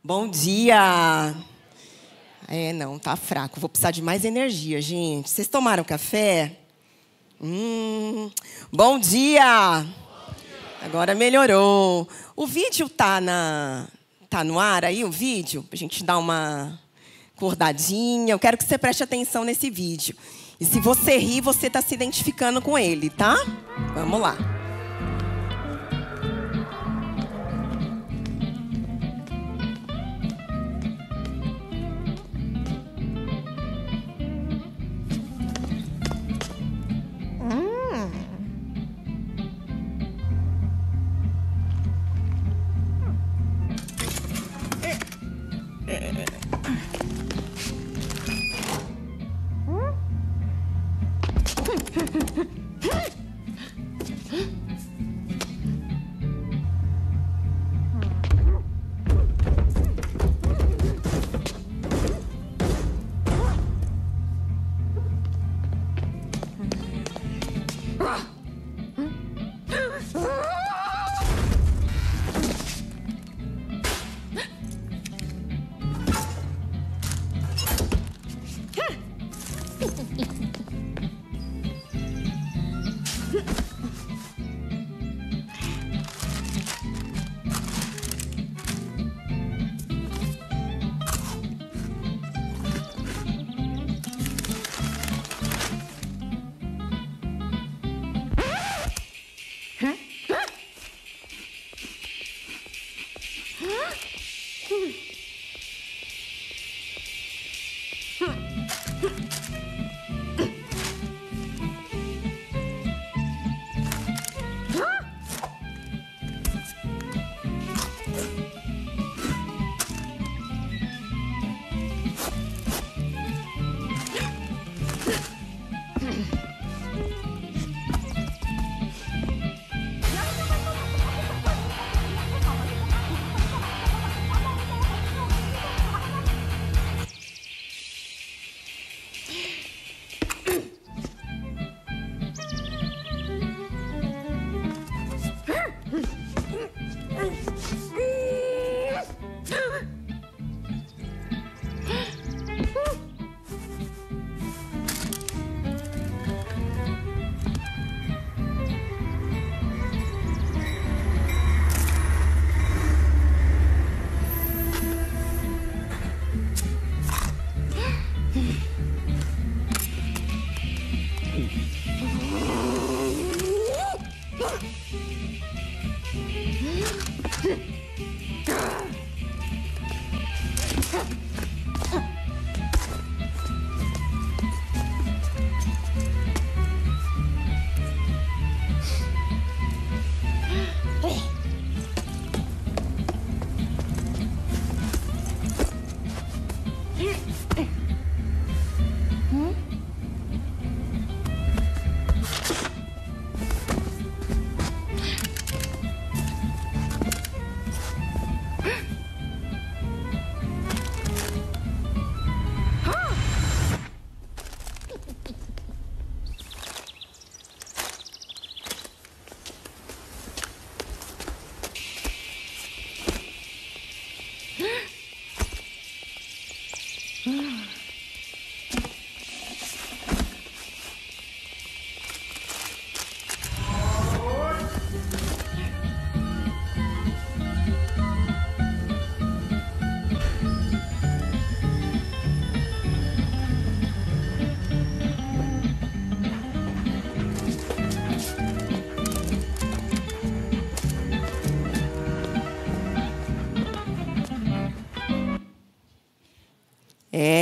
Bom dia! Não, tá fraco. Vou precisar de mais energia, gente. Vocês tomaram café? Bom dia! Agora melhorou. O vídeo tá no ar aí, o vídeo? Pra gente dar uma acordadinha. Eu quero que você preste atenção nesse vídeo. E se você rir, você tá se identificando com ele, tá? Vamos lá.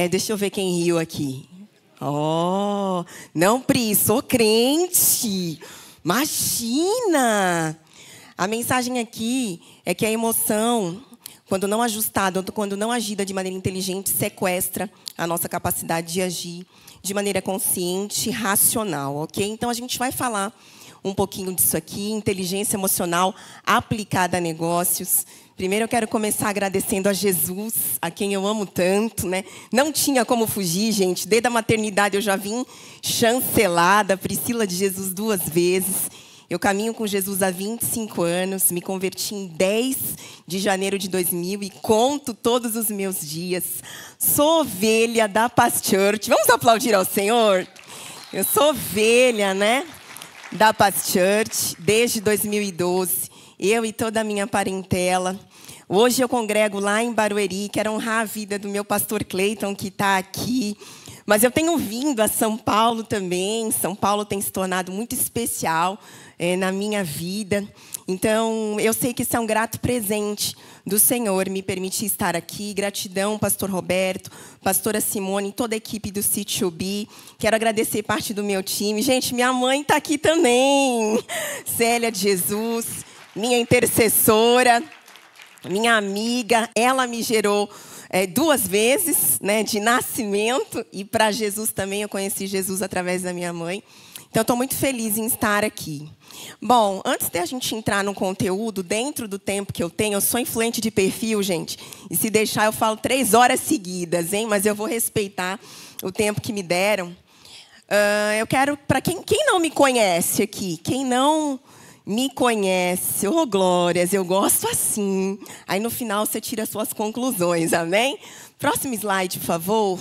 Deixa eu ver quem riu aqui. Oh, não, Pri, sou crente. Imagina! A mensagem aqui é que a emoção, quando não ajustada, quando não agida de maneira inteligente, sequestra a nossa capacidade de agir de maneira consciente e racional, ok? Então, a gente vai falar um pouquinho disso aqui, inteligência emocional aplicada a negócios. Primeiro, eu quero começar agradecendo a Jesus, a quem eu amo tanto, né? Não tinha como fugir, gente. Desde a maternidade eu já vim chancelada, Priscila de Jesus 2 vezes. Eu caminho com Jesus há 25 anos, me converti em 10 de janeiro de 2000 e conto todos os meus dias. Sou ovelha da Paz Church. Vamos aplaudir ao Senhor? Eu sou ovelha, né? Da Paz Church desde 2012. Eu e toda a minha parentela. Hoje eu congrego lá em Barueri. Quero honrar a vida do meu pastor Cleiton, que está aqui. Mas eu tenho vindo a São Paulo também. São Paulo tem se tornado muito especial na minha vida. Então, eu sei que isso é um grato presente do Senhor, me permitir estar aqui. Gratidão, pastor Roberto, pastora Simone, toda a equipe do C2B. Quero agradecer parte do meu time. Gente, minha mãe está aqui também. Célia de Jesus, minha intercessora, minha amiga. Ela me gerou 2 vezes, né, de nascimento. E para Jesus também, eu conheci Jesus através da minha mãe. Então, estou muito feliz em estar aqui. Bom, antes de a gente entrar no conteúdo, dentro do tempo que eu tenho, eu sou influente de perfil, gente. E se deixar, eu falo 3 horas seguidas, hein? Mas eu vou respeitar o tempo que me deram. Eu quero, para quem não me conhece aqui, quem não me conhece, glórias, eu gosto assim. Aí, no final, você tira as suas conclusões, amém? Próximo slide, por favor.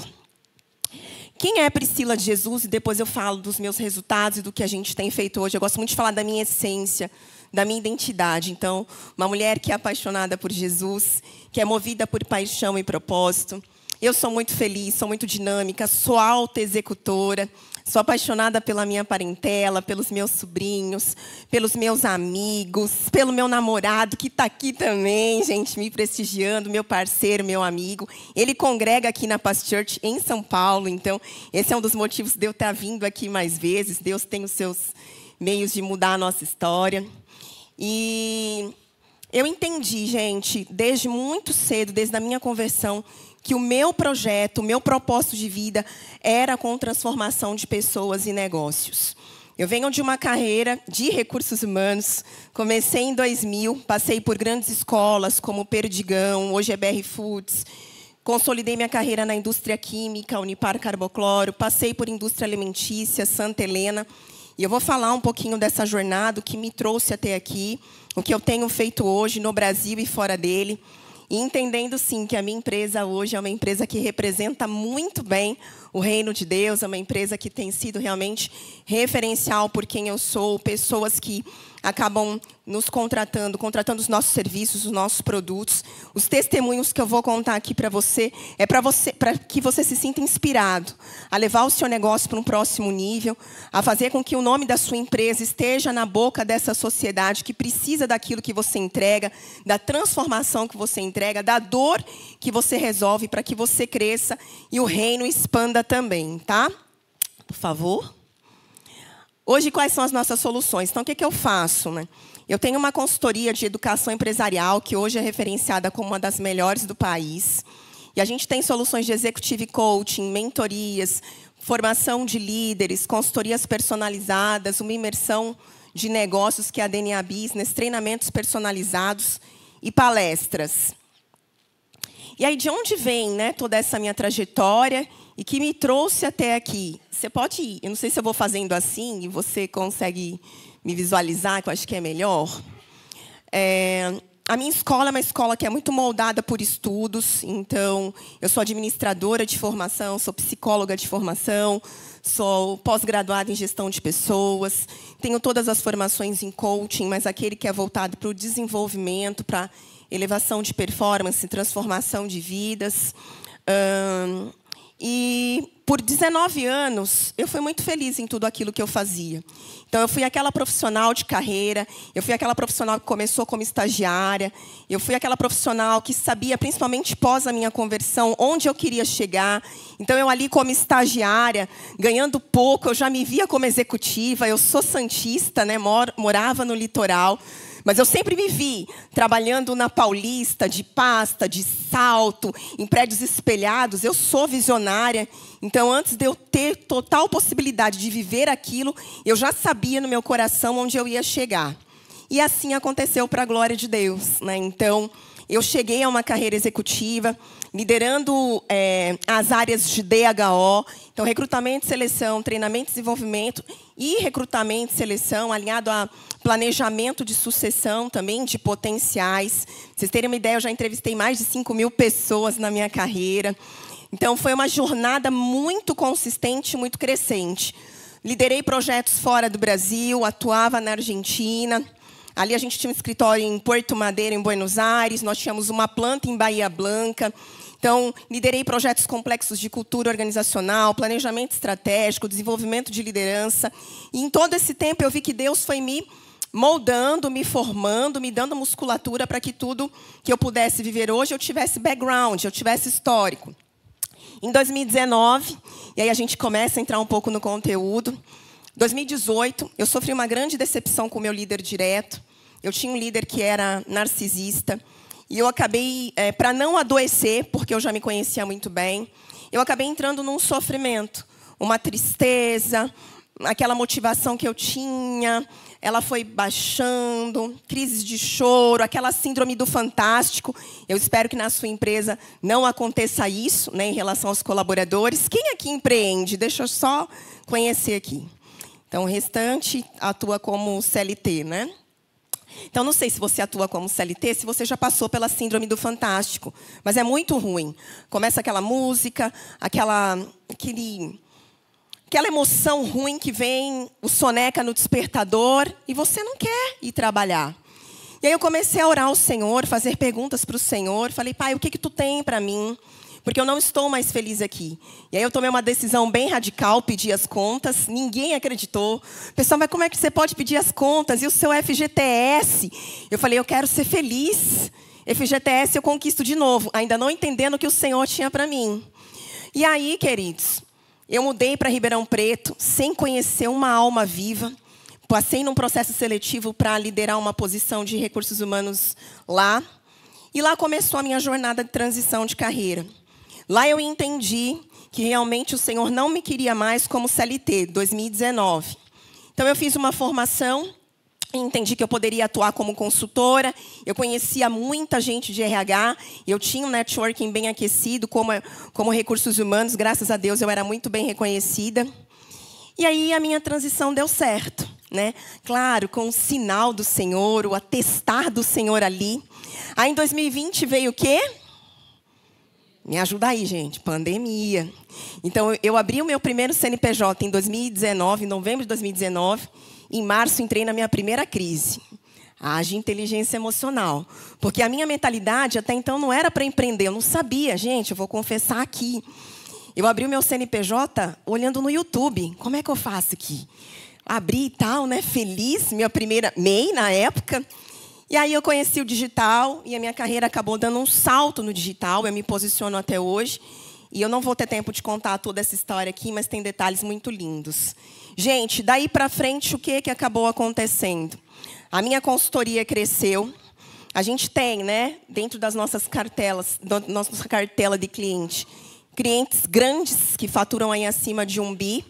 Quem é Priscila de Jesus? E depois eu falo dos meus resultados e do que a gente tem feito hoje. Eu gosto muito de falar da minha essência, da minha identidade. Então, uma mulher que é apaixonada por Jesus, que é movida por paixão e propósito. Eu sou muito feliz, sou muito dinâmica, sou autoexecutora. Sou apaixonada pela minha parentela, pelos meus sobrinhos, pelos meus amigos, pelo meu namorado, que está aqui também, gente, me prestigiando, meu parceiro, meu amigo. Ele congrega aqui na Paz Church, em São Paulo. Então, esse é um dos motivos de eu estar vindo aqui mais vezes. Deus tem os seus meios de mudar a nossa história. E eu entendi, gente, desde muito cedo, desde a minha conversão, que o meu projeto, o meu propósito de vida era com transformação de pessoas e negócios. Eu venho de uma carreira de recursos humanos. Comecei em 2000, passei por grandes escolas como Perdigão, hoje é BR Foods. Consolidei minha carreira na indústria química, Unipar Carbocloro. Passei por indústria alimentícia, Santa Helena. E eu vou falar um pouquinho dessa jornada, o que me trouxe até aqui, o que eu tenho feito hoje no Brasil e fora dele. E entendendo, sim, que a minha empresa hoje é uma empresa que representa muito bem o reino de Deus, é uma empresa que tem sido realmente referencial por quem eu sou, pessoas que acabam nos contratando os nossos serviços, os nossos produtos. Os testemunhos que eu vou contar aqui para você, para que você se sinta inspirado a levar o seu negócio para um próximo nível, a fazer com que o nome da sua empresa esteja na boca dessa sociedade que precisa daquilo que você entrega, da transformação que você entrega, da dor que você resolve para que você cresça e o reino expanda também, tá? Por favor. Hoje, quais são as nossas soluções? Então, o que eu faço, né? Eu tenho uma consultoria de educação empresarial, que hoje é referenciada como uma das melhores do país. E a gente tem soluções de executive coaching, mentorias, formação de líderes, consultorias personalizadas, uma imersão de negócios, que é a DNA Business, treinamentos personalizados e palestras. E aí, de onde vem, né, toda essa minha trajetória e que me trouxe até aqui? Você pode ir. Eu não sei se eu vou fazendo assim e você consegue me visualizar, que eu acho que é melhor. A minha escola é uma escola que é muito moldada por estudos. Então, eu sou administradora de formação, sou psicóloga de formação, sou pós-graduada em gestão de pessoas, tenho todas as formações em coaching, mas aquele que é voltado para o desenvolvimento, para elevação de performance, transformação de vidas. E por 19 anos, eu fui muito feliz em tudo aquilo que eu fazia. Então, eu fui aquela profissional de carreira, eu fui aquela profissional que começou como estagiária, eu fui aquela profissional que sabia, principalmente pós a minha conversão, onde eu queria chegar. Então, eu ali como estagiária, ganhando pouco, eu já me via como executiva. Eu sou santista, né? Morava no litoral. Mas eu sempre me vi trabalhando na Paulista, de pasta, de salto, em prédios espelhados. Eu sou visionária. Então, antes de eu ter total possibilidade de viver aquilo, eu já sabia no meu coração onde eu ia chegar. E assim aconteceu para a glória de Deus, né? Então, eu cheguei a uma carreira executiva, liderando as áreas de DHO, então recrutamento, seleção, treinamento, desenvolvimento e recrutamento e seleção, alinhado a planejamento de sucessão também, de potenciais. Pra vocês terem uma ideia, eu já entrevistei mais de 5.000 pessoas na minha carreira. Então, foi uma jornada muito consistente, muito crescente. Liderei projetos fora do Brasil, atuava na Argentina. Ali a gente tinha um escritório em Puerto Madeira, em Buenos Aires. Nós tínhamos uma planta em Bahia Blanca. Então, liderei projetos complexos de cultura organizacional, planejamento estratégico, desenvolvimento de liderança. E, em todo esse tempo, eu vi que Deus foi me moldando, me formando, me dando musculatura para que tudo que eu pudesse viver hoje, eu tivesse background, eu tivesse histórico. Em 2019, e aí a gente começa a entrar um pouco no conteúdo, 2018, eu sofri uma grande decepção com o meu líder direto. Eu tinha um líder que era narcisista. E eu acabei, para não adoecer, porque eu já me conhecia muito bem, eu acabei entrando num sofrimento, uma tristeza, aquela motivação que eu tinha, ela foi baixando, crises de choro, aquela síndrome do fantástico. Eu espero que na sua empresa não aconteça isso, né, em relação aos colaboradores. Quem aqui empreende? Deixa eu só conhecer aqui. Então, o restante atua como CLT, né? Então, não sei se você atua como CLT, se você já passou pela síndrome do fantástico. Mas é muito ruim. Começa aquela música, aquela emoção ruim que vem, o soneca no despertador, e você não quer ir trabalhar. E aí eu comecei a orar ao Senhor, fazer perguntas para o Senhor. Falei, Pai, o que tu tem para mim? Porque eu não estou mais feliz aqui. E aí eu tomei uma decisão bem radical, pedi as contas. Ninguém acreditou. Pessoal, mas como é que você pode pedir as contas? E o seu FGTS? Eu falei, eu quero ser feliz. FGTS eu conquisto de novo, ainda não entendendo o que o Senhor tinha para mim. E aí, queridos, eu mudei para Ribeirão Preto, sem conhecer uma alma viva. Passei num processo seletivo para liderar uma posição de recursos humanos lá. E lá começou a minha jornada de transição de carreira. Lá eu entendi que realmente o Senhor não me queria mais como CLT, 2019. Então, eu fiz uma formação e entendi que eu poderia atuar como consultora. Eu conhecia muita gente de RH. Eu tinha um networking bem aquecido como recursos humanos. Graças a Deus, eu era muito bem reconhecida. E aí, a minha transição deu certo, né? Claro, com o sinal do Senhor, o atestar do Senhor ali. Aí, em 2020, veio o quê? Me ajuda aí, gente. Pandemia. Então, eu abri o meu primeiro CNPJ em 2019, em novembro de 2019. Em março, entrei na minha primeira crise. Haja inteligência emocional. Porque a minha mentalidade, até então, não era para empreender. Eu não sabia, gente. Eu vou confessar aqui. Eu abri o meu CNPJ olhando no YouTube. Como é que eu faço aqui? Abri e tal, né? Feliz. Minha primeira MEI, na época. E aí eu conheci o digital e a minha carreira acabou dando um salto no digital. Eu me posiciono até hoje. E eu não vou ter tempo de contar toda essa história aqui, mas tem detalhes muito lindos. Gente, daí para frente, o que acabou acontecendo? A minha consultoria cresceu. A gente tem, né, dentro das nossas cartelas, da nossa cartela de clientes grandes que faturam aí acima de 1 bi.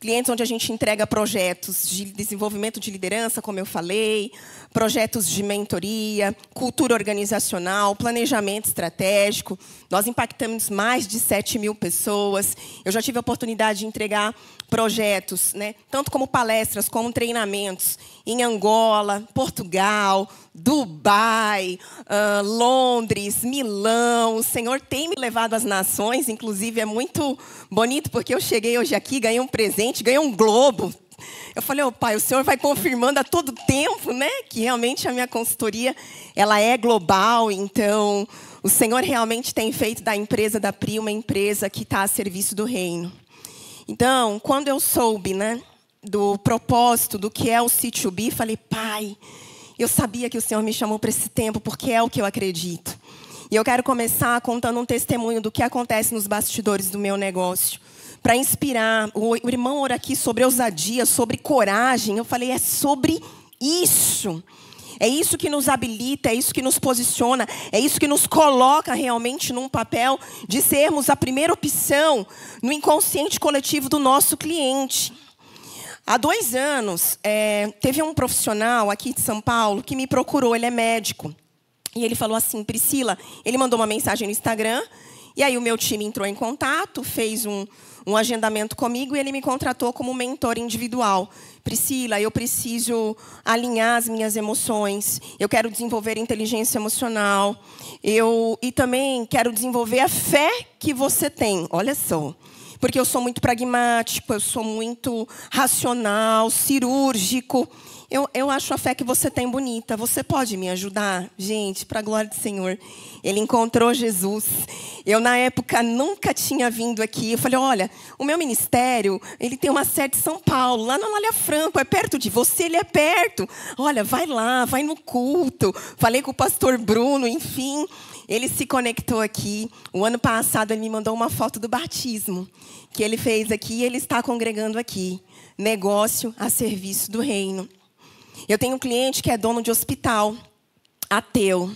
Clientes onde a gente entrega projetos de desenvolvimento de liderança, como eu falei, projetos de mentoria, cultura organizacional, planejamento estratégico. Nós impactamos mais de 7.000 pessoas. Eu já tive a oportunidade de entregar projetos, né, tanto como palestras, como treinamentos, em Angola, Portugal, Dubai, Londres, Milão. O Senhor tem me levado às nações, inclusive é muito bonito, porque eu cheguei hoje aqui, ganhei um presente, ganhei um globo. Eu falei, oh, Pai, o Senhor vai confirmando a todo tempo, né, que realmente a minha consultoria ela é global. Então, o Senhor realmente tem feito da empresa da Pri uma empresa que está a serviço do reino. Então, quando eu soube, né, do propósito, do que é o C2B, falei, Pai, eu sabia que o Senhor me chamou para esse tempo, porque é o que eu acredito. E eu quero começar contando um testemunho do que acontece nos bastidores do meu negócio. Para inspirar. O irmão ora aqui sobre ousadia, sobre coragem. Eu falei, é sobre isso. É isso que nos habilita, é isso que nos posiciona, é isso que nos coloca realmente num papel de sermos a primeira opção no inconsciente coletivo do nosso cliente. Há 2 anos, teve um profissional aqui de São Paulo que me procurou, ele é médico. E ele falou assim, Priscila, ele mandou uma mensagem no Instagram, e aí o meu time entrou em contato, fez um agendamento comigo e ele me contratou como mentor individual. Priscila, eu preciso alinhar as minhas emoções, eu quero desenvolver inteligência emocional, e também quero desenvolver a fé que você tem. Olha só. Porque eu sou muito pragmático, eu sou muito racional, cirúrgico. Eu acho a fé que você tem bonita. Você pode me ajudar? Gente, para a glória do Senhor. Ele encontrou Jesus. Eu, na época, nunca tinha vindo aqui. Eu falei, olha, o meu ministério, ele tem uma sede em São Paulo, lá na Anália Franco, é perto de você, ele é perto. Olha, vai lá, vai no culto. Falei com o pastor Bruno, enfim. Ele se conectou aqui. O ano passado, ele me mandou uma foto do batismo que ele fez aqui e ele está congregando aqui. Negócio a serviço do reino. Eu tenho um cliente que é dono de hospital, ateu,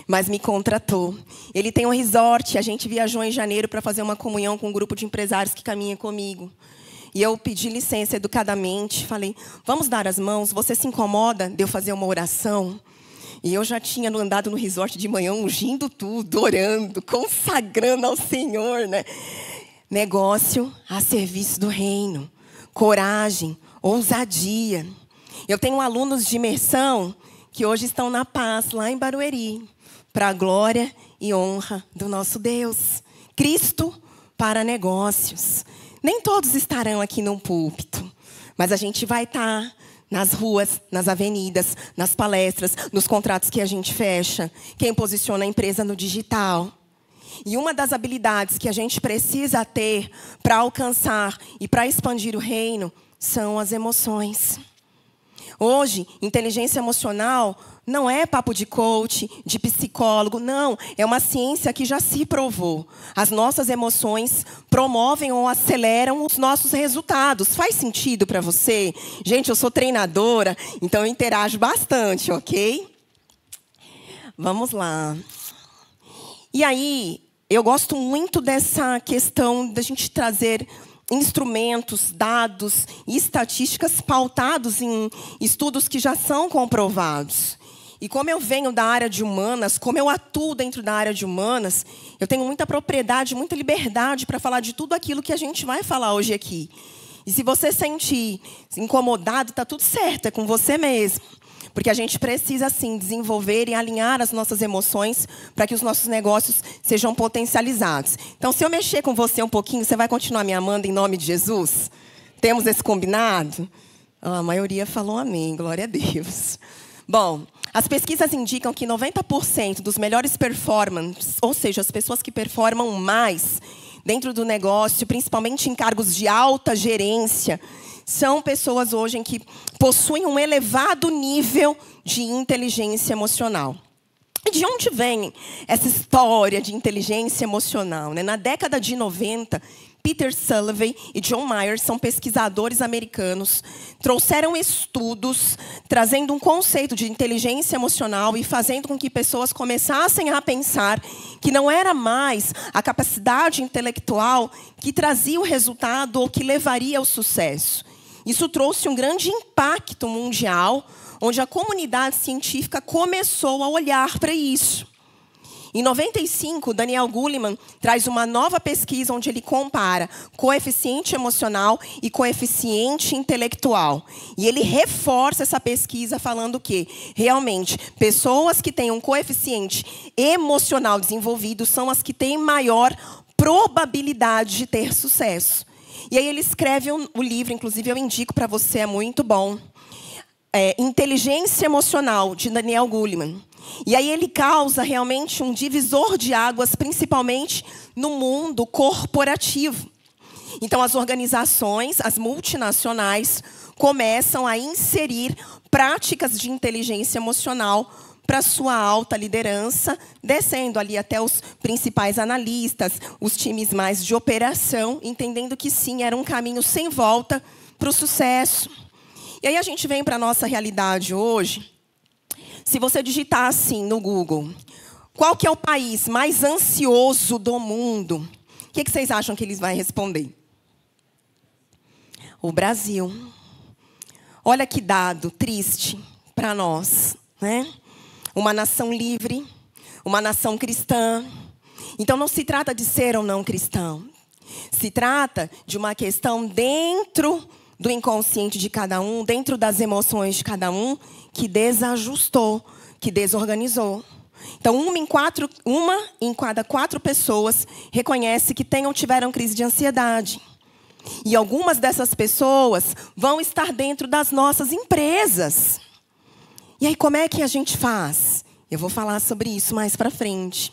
mas me contratou. Ele tem um resort, a gente viajou em janeiro para fazer uma comunhão com um grupo de empresários que caminha comigo. E eu pedi licença educadamente, falei, vamos dar as mãos, você se incomoda de eu fazer uma oração? E eu já tinha andado no resort de manhã, ungindo tudo, orando, consagrando ao Senhor, né? Negócio a serviço do reino, coragem, ousadia. Eu tenho alunos de imersão que hoje estão na Paz, lá em Barueri, para a glória e honra do nosso Deus. Cristo para negócios. Nem todos estarão aqui no púlpito, mas a gente vai estar nas ruas, nas avenidas, nas palestras, nos contratos que a gente fecha. Quem posiciona a empresa no digital. E uma das habilidades que a gente precisa ter para alcançar e para expandir o reino são as emoções. Hoje, inteligência emocional não é papo de coach, de psicólogo, não. É uma ciência que já se provou. As nossas emoções promovem ou aceleram os nossos resultados. Faz sentido para você? Gente, eu sou treinadora, então eu interajo bastante, ok? Vamos lá. E aí, eu gosto muito dessa questão da gente trazer instrumentos, dados e estatísticas pautados em estudos que já são comprovados. E como eu venho da área de humanas, como eu atuo dentro da área de humanas, eu tenho muita propriedade, muita liberdade para falar de tudo aquilo que a gente vai falar hoje aqui. E se você sentir incomodado, está tudo certo, é com você mesmo. Porque a gente precisa, sim, desenvolver e alinhar as nossas emoções para que os nossos negócios sejam potencializados. Então, se eu mexer com você um pouquinho, você vai continuar me amando em nome de Jesus? Temos esse combinado? A maioria falou amém, glória a Deus. Bom, as pesquisas indicam que 90% dos melhores performers, ou seja, as pessoas que performam mais dentro do negócio, principalmente em cargos de alta gerência, são pessoas hoje em que possuem um elevado nível de inteligência emocional. E de onde vem essa história de inteligência emocional, né? Na década de 90, Peter Salovey e John Myers, são pesquisadores americanos, trouxeram estudos trazendo um conceito de inteligência emocional e fazendo com que pessoas começassem a pensar que não era mais a capacidade intelectual que trazia o resultado ou que levaria ao sucesso. Isso trouxe um grande impacto mundial, onde a comunidade científica começou a olhar para isso. Em 95, Daniel Goleman traz uma nova pesquisa onde ele compara coeficiente emocional e coeficiente intelectual. E ele reforça essa pesquisa falando que, realmente, pessoas que têm um coeficiente emocional desenvolvido são as que têm maior probabilidade de ter sucesso. E aí ele escreve o livro, inclusive eu indico para você, é muito bom. Inteligência Emocional, de Daniel Goleman. E aí ele causa realmente um divisor de águas, principalmente no mundo corporativo. Então as organizações, as multinacionais, começam a inserir práticas de inteligência emocional para sua alta liderança, descendo ali até os principais analistas, os times mais de operação, entendendo que sim, era um caminho sem volta para o sucesso. E aí a gente vem para a nossa realidade hoje. Se você digitar assim no Google, qual que é o país mais ansioso do mundo? O que vocês acham que eles vão responder? O Brasil. Olha que dado triste para nós, né? uma nação livre, uma nação cristã. Então, não se trata de ser ou não cristão. Se trata de uma questão dentro do inconsciente de cada um, dentro das emoções de cada um, que desajustou, que desorganizou. Então, uma em cada 4 pessoas reconhece que têm ou tiveram crise de ansiedade. E algumas dessas pessoas vão estar dentro das nossas empresas. E aí, como é que a gente faz? Eu vou falar sobre isso mais para frente.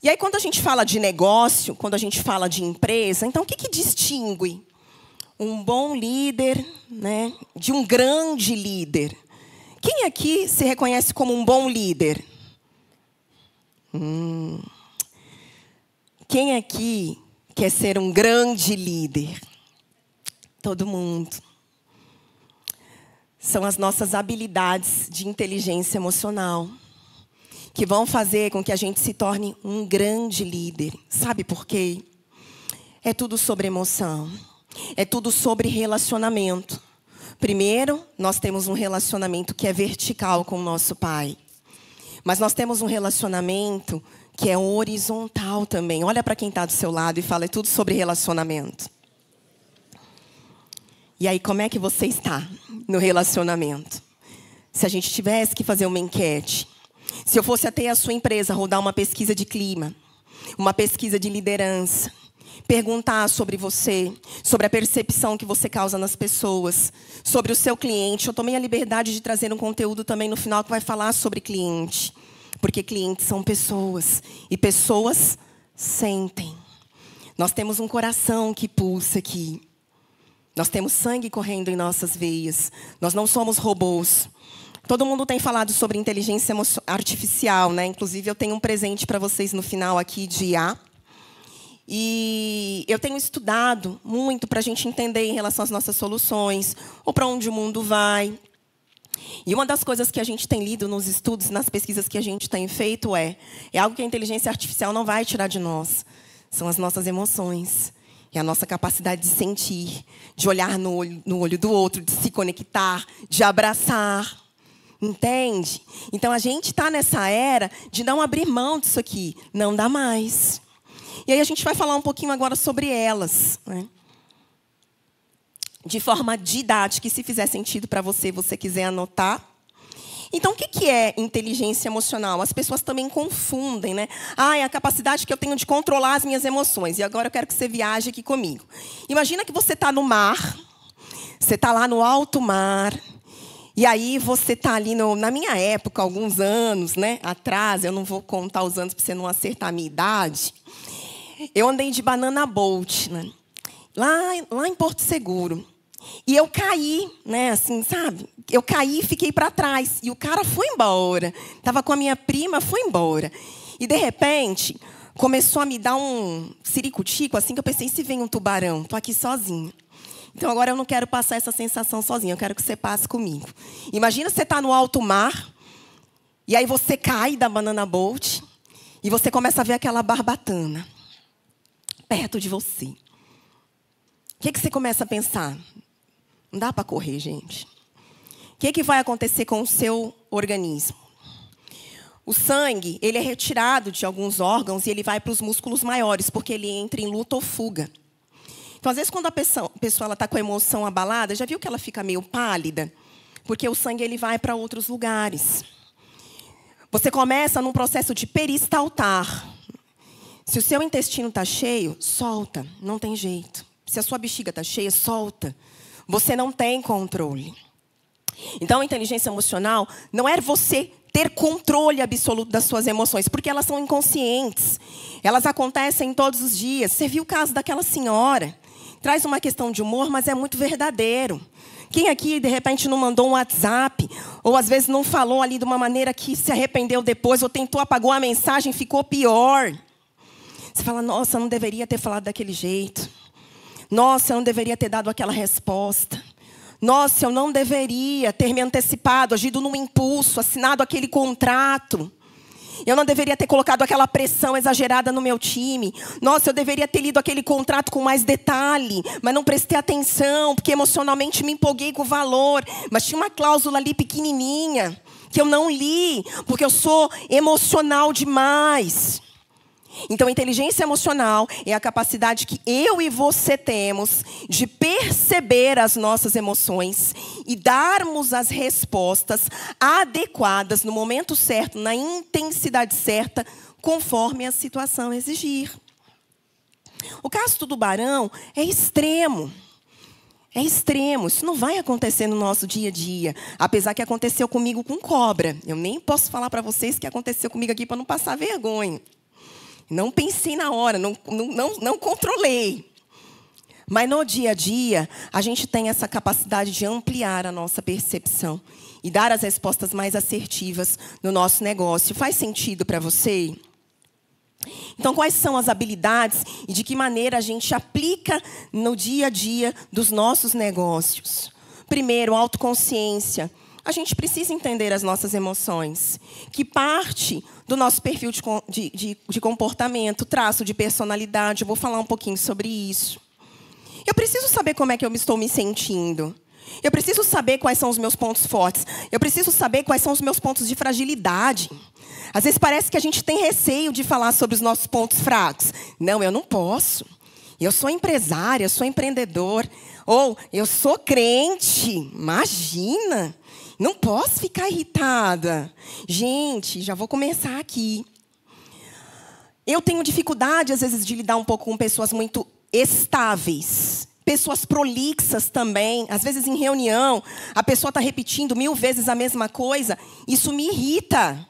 E aí, quando a gente fala de negócio, quando a gente fala de empresa, então o que distingue um bom líder, né, de um grande líder? Quem aqui se reconhece como um bom líder? Quem aqui quer ser um grande líder? Todo mundo. São as nossas habilidades de inteligência emocional que vão fazer com que a gente se torne um grande líder. Sabe por quê? É tudo sobre emoção. É tudo sobre relacionamento. Primeiro, nós temos um relacionamento que é vertical com o nosso Pai. Mas nós temos um relacionamento que é horizontal também. Olha para quem está do seu lado e fala, é tudo sobre relacionamento. E aí, como é que você está no relacionamento? Se a gente tivesse que fazer uma enquete, se eu fosse até a sua empresa rodar uma pesquisa de clima, uma pesquisa de liderança, perguntar sobre você, sobre a percepção que você causa nas pessoas, sobre o seu cliente. Eu tomei a liberdade de trazer um conteúdo também no final que vai falar sobre cliente. Porque clientes são pessoas. E pessoas sentem. Nós temos um coração que pulsa aqui. Nós temos sangue correndo em nossas veias. Nós não somos robôs. Todo mundo tem falado sobre inteligência artificial, né? Inclusive, eu tenho um presente para vocês no final aqui de IA. E eu tenho estudado muito para a gente entender em relação às nossas soluções, ou para onde o mundo vai. E uma das coisas que a gente tem lido nos estudos, nas pesquisas que a gente tem feito é algo que a inteligência artificial não vai tirar de nós. São as nossas emoções. É a nossa capacidade de sentir, de olhar no olho do outro, de se conectar, de abraçar. Entende? Então, a gente está nessa era de não abrir mão disso aqui. Não dá mais. E aí, a gente vai falar um pouquinho agora sobre elas, né? De forma didática, e se fizer sentido para você, você quiser anotar. Então, o que é inteligência emocional? As pessoas também confundem, né? É a capacidade que eu tenho de controlar as minhas emoções. E agora eu quero que você viaje aqui comigo. Imagina que você está no mar. Você está lá no alto mar. E aí você está ali, na minha época, alguns anos, né, atrás, eu não vou contar os anos para você não acertar a minha idade. Eu andei de banana boat, né, lá em Porto Seguro. E eu caí, né, assim, sabe? Eu caí e fiquei para trás. E o cara foi embora. Estava com a minha prima, foi embora. E, de repente, começou a me dar um ciricutico, assim, que eu pensei, se vem um tubarão? Estou aqui sozinha. Então, agora eu não quero passar essa sensação sozinha. Eu quero que você passe comigo. Imagina você está no alto mar. E aí você cai da banana boat. E você começa a ver aquela barbatana perto de você. O que você começa a pensar? Não dá para correr, gente. O que vai acontecer com o seu organismo? O sangue, ele é retirado de alguns órgãos e ele vai para os músculos maiores, porque ele entra em luta ou fuga. Então, às vezes, quando a pessoa está com a emoção abalada, já viu que ela fica meio pálida? Porque o sangue ele vai para outros lugares. Você começa num processo de peristaltar. Se o seu intestino está cheio, solta, não tem jeito. Se a sua bexiga está cheia, solta. Você não tem controle. Então, a inteligência emocional não é você ter controle absoluto das suas emoções, porque elas são inconscientes. Elas acontecem todos os dias. Você viu o caso daquela senhora? Traz uma questão de humor, mas é muito verdadeiro. Quem aqui, de repente, não mandou um WhatsApp, ou às vezes não falou ali de uma maneira que se arrependeu depois, ou tentou, apagou a mensagem, ficou pior? Você fala, nossa, eu não deveria ter falado daquele jeito. Nossa, eu não deveria ter dado aquela resposta. Nossa, eu não deveria ter me antecipado, agido num impulso, assinado aquele contrato. Eu não deveria ter colocado aquela pressão exagerada no meu time. Nossa, eu deveria ter lido aquele contrato com mais detalhe, mas não prestei atenção, porque emocionalmente me empolguei com o valor. Mas tinha uma cláusula ali pequenininha, que eu não li, porque eu sou emocional demais. Então, inteligência emocional é a capacidade que eu e você temos de perceber as nossas emoções e darmos as respostas adequadas no momento certo, na intensidade certa, conforme a situação exigir. O caso do tubarão é extremo. É extremo. Isso não vai acontecer no nosso dia a dia. Apesar que aconteceu comigo com cobra. Eu nem posso falar para vocês que aconteceu comigo aqui para não passar vergonha. Não pensei na hora, não controlei. Mas no dia a dia, a gente tem essa capacidade de ampliar a nossa percepção e dar as respostas mais assertivas no nosso negócio. Faz sentido para você? Então, quais são as habilidades e de que maneira a gente aplica no dia a dia dos nossos negócios? Primeiro, autoconsciência. A gente precisa entender as nossas emoções, que parte do nosso perfil de comportamento, traço de personalidade. Eu vou falar um pouquinho sobre isso. Eu preciso saber como é que eu estou me sentindo. Eu preciso saber quais são os meus pontos fortes. Eu preciso saber quais são os meus pontos de fragilidade. Às vezes parece que a gente tem receio de falar sobre os nossos pontos fracos. Não, eu não posso. Eu sou empresária, eu sou empreendedor. Ou eu sou crente. Imagina! Não posso ficar irritada. Gente, já vou começar aqui. Eu tenho dificuldade, às vezes, de lidar um pouco com pessoas muito estáveis. Pessoas prolixas também. Às vezes, em reunião, a pessoa está repetindo 1000 vezes a mesma coisa. Isso me irrita.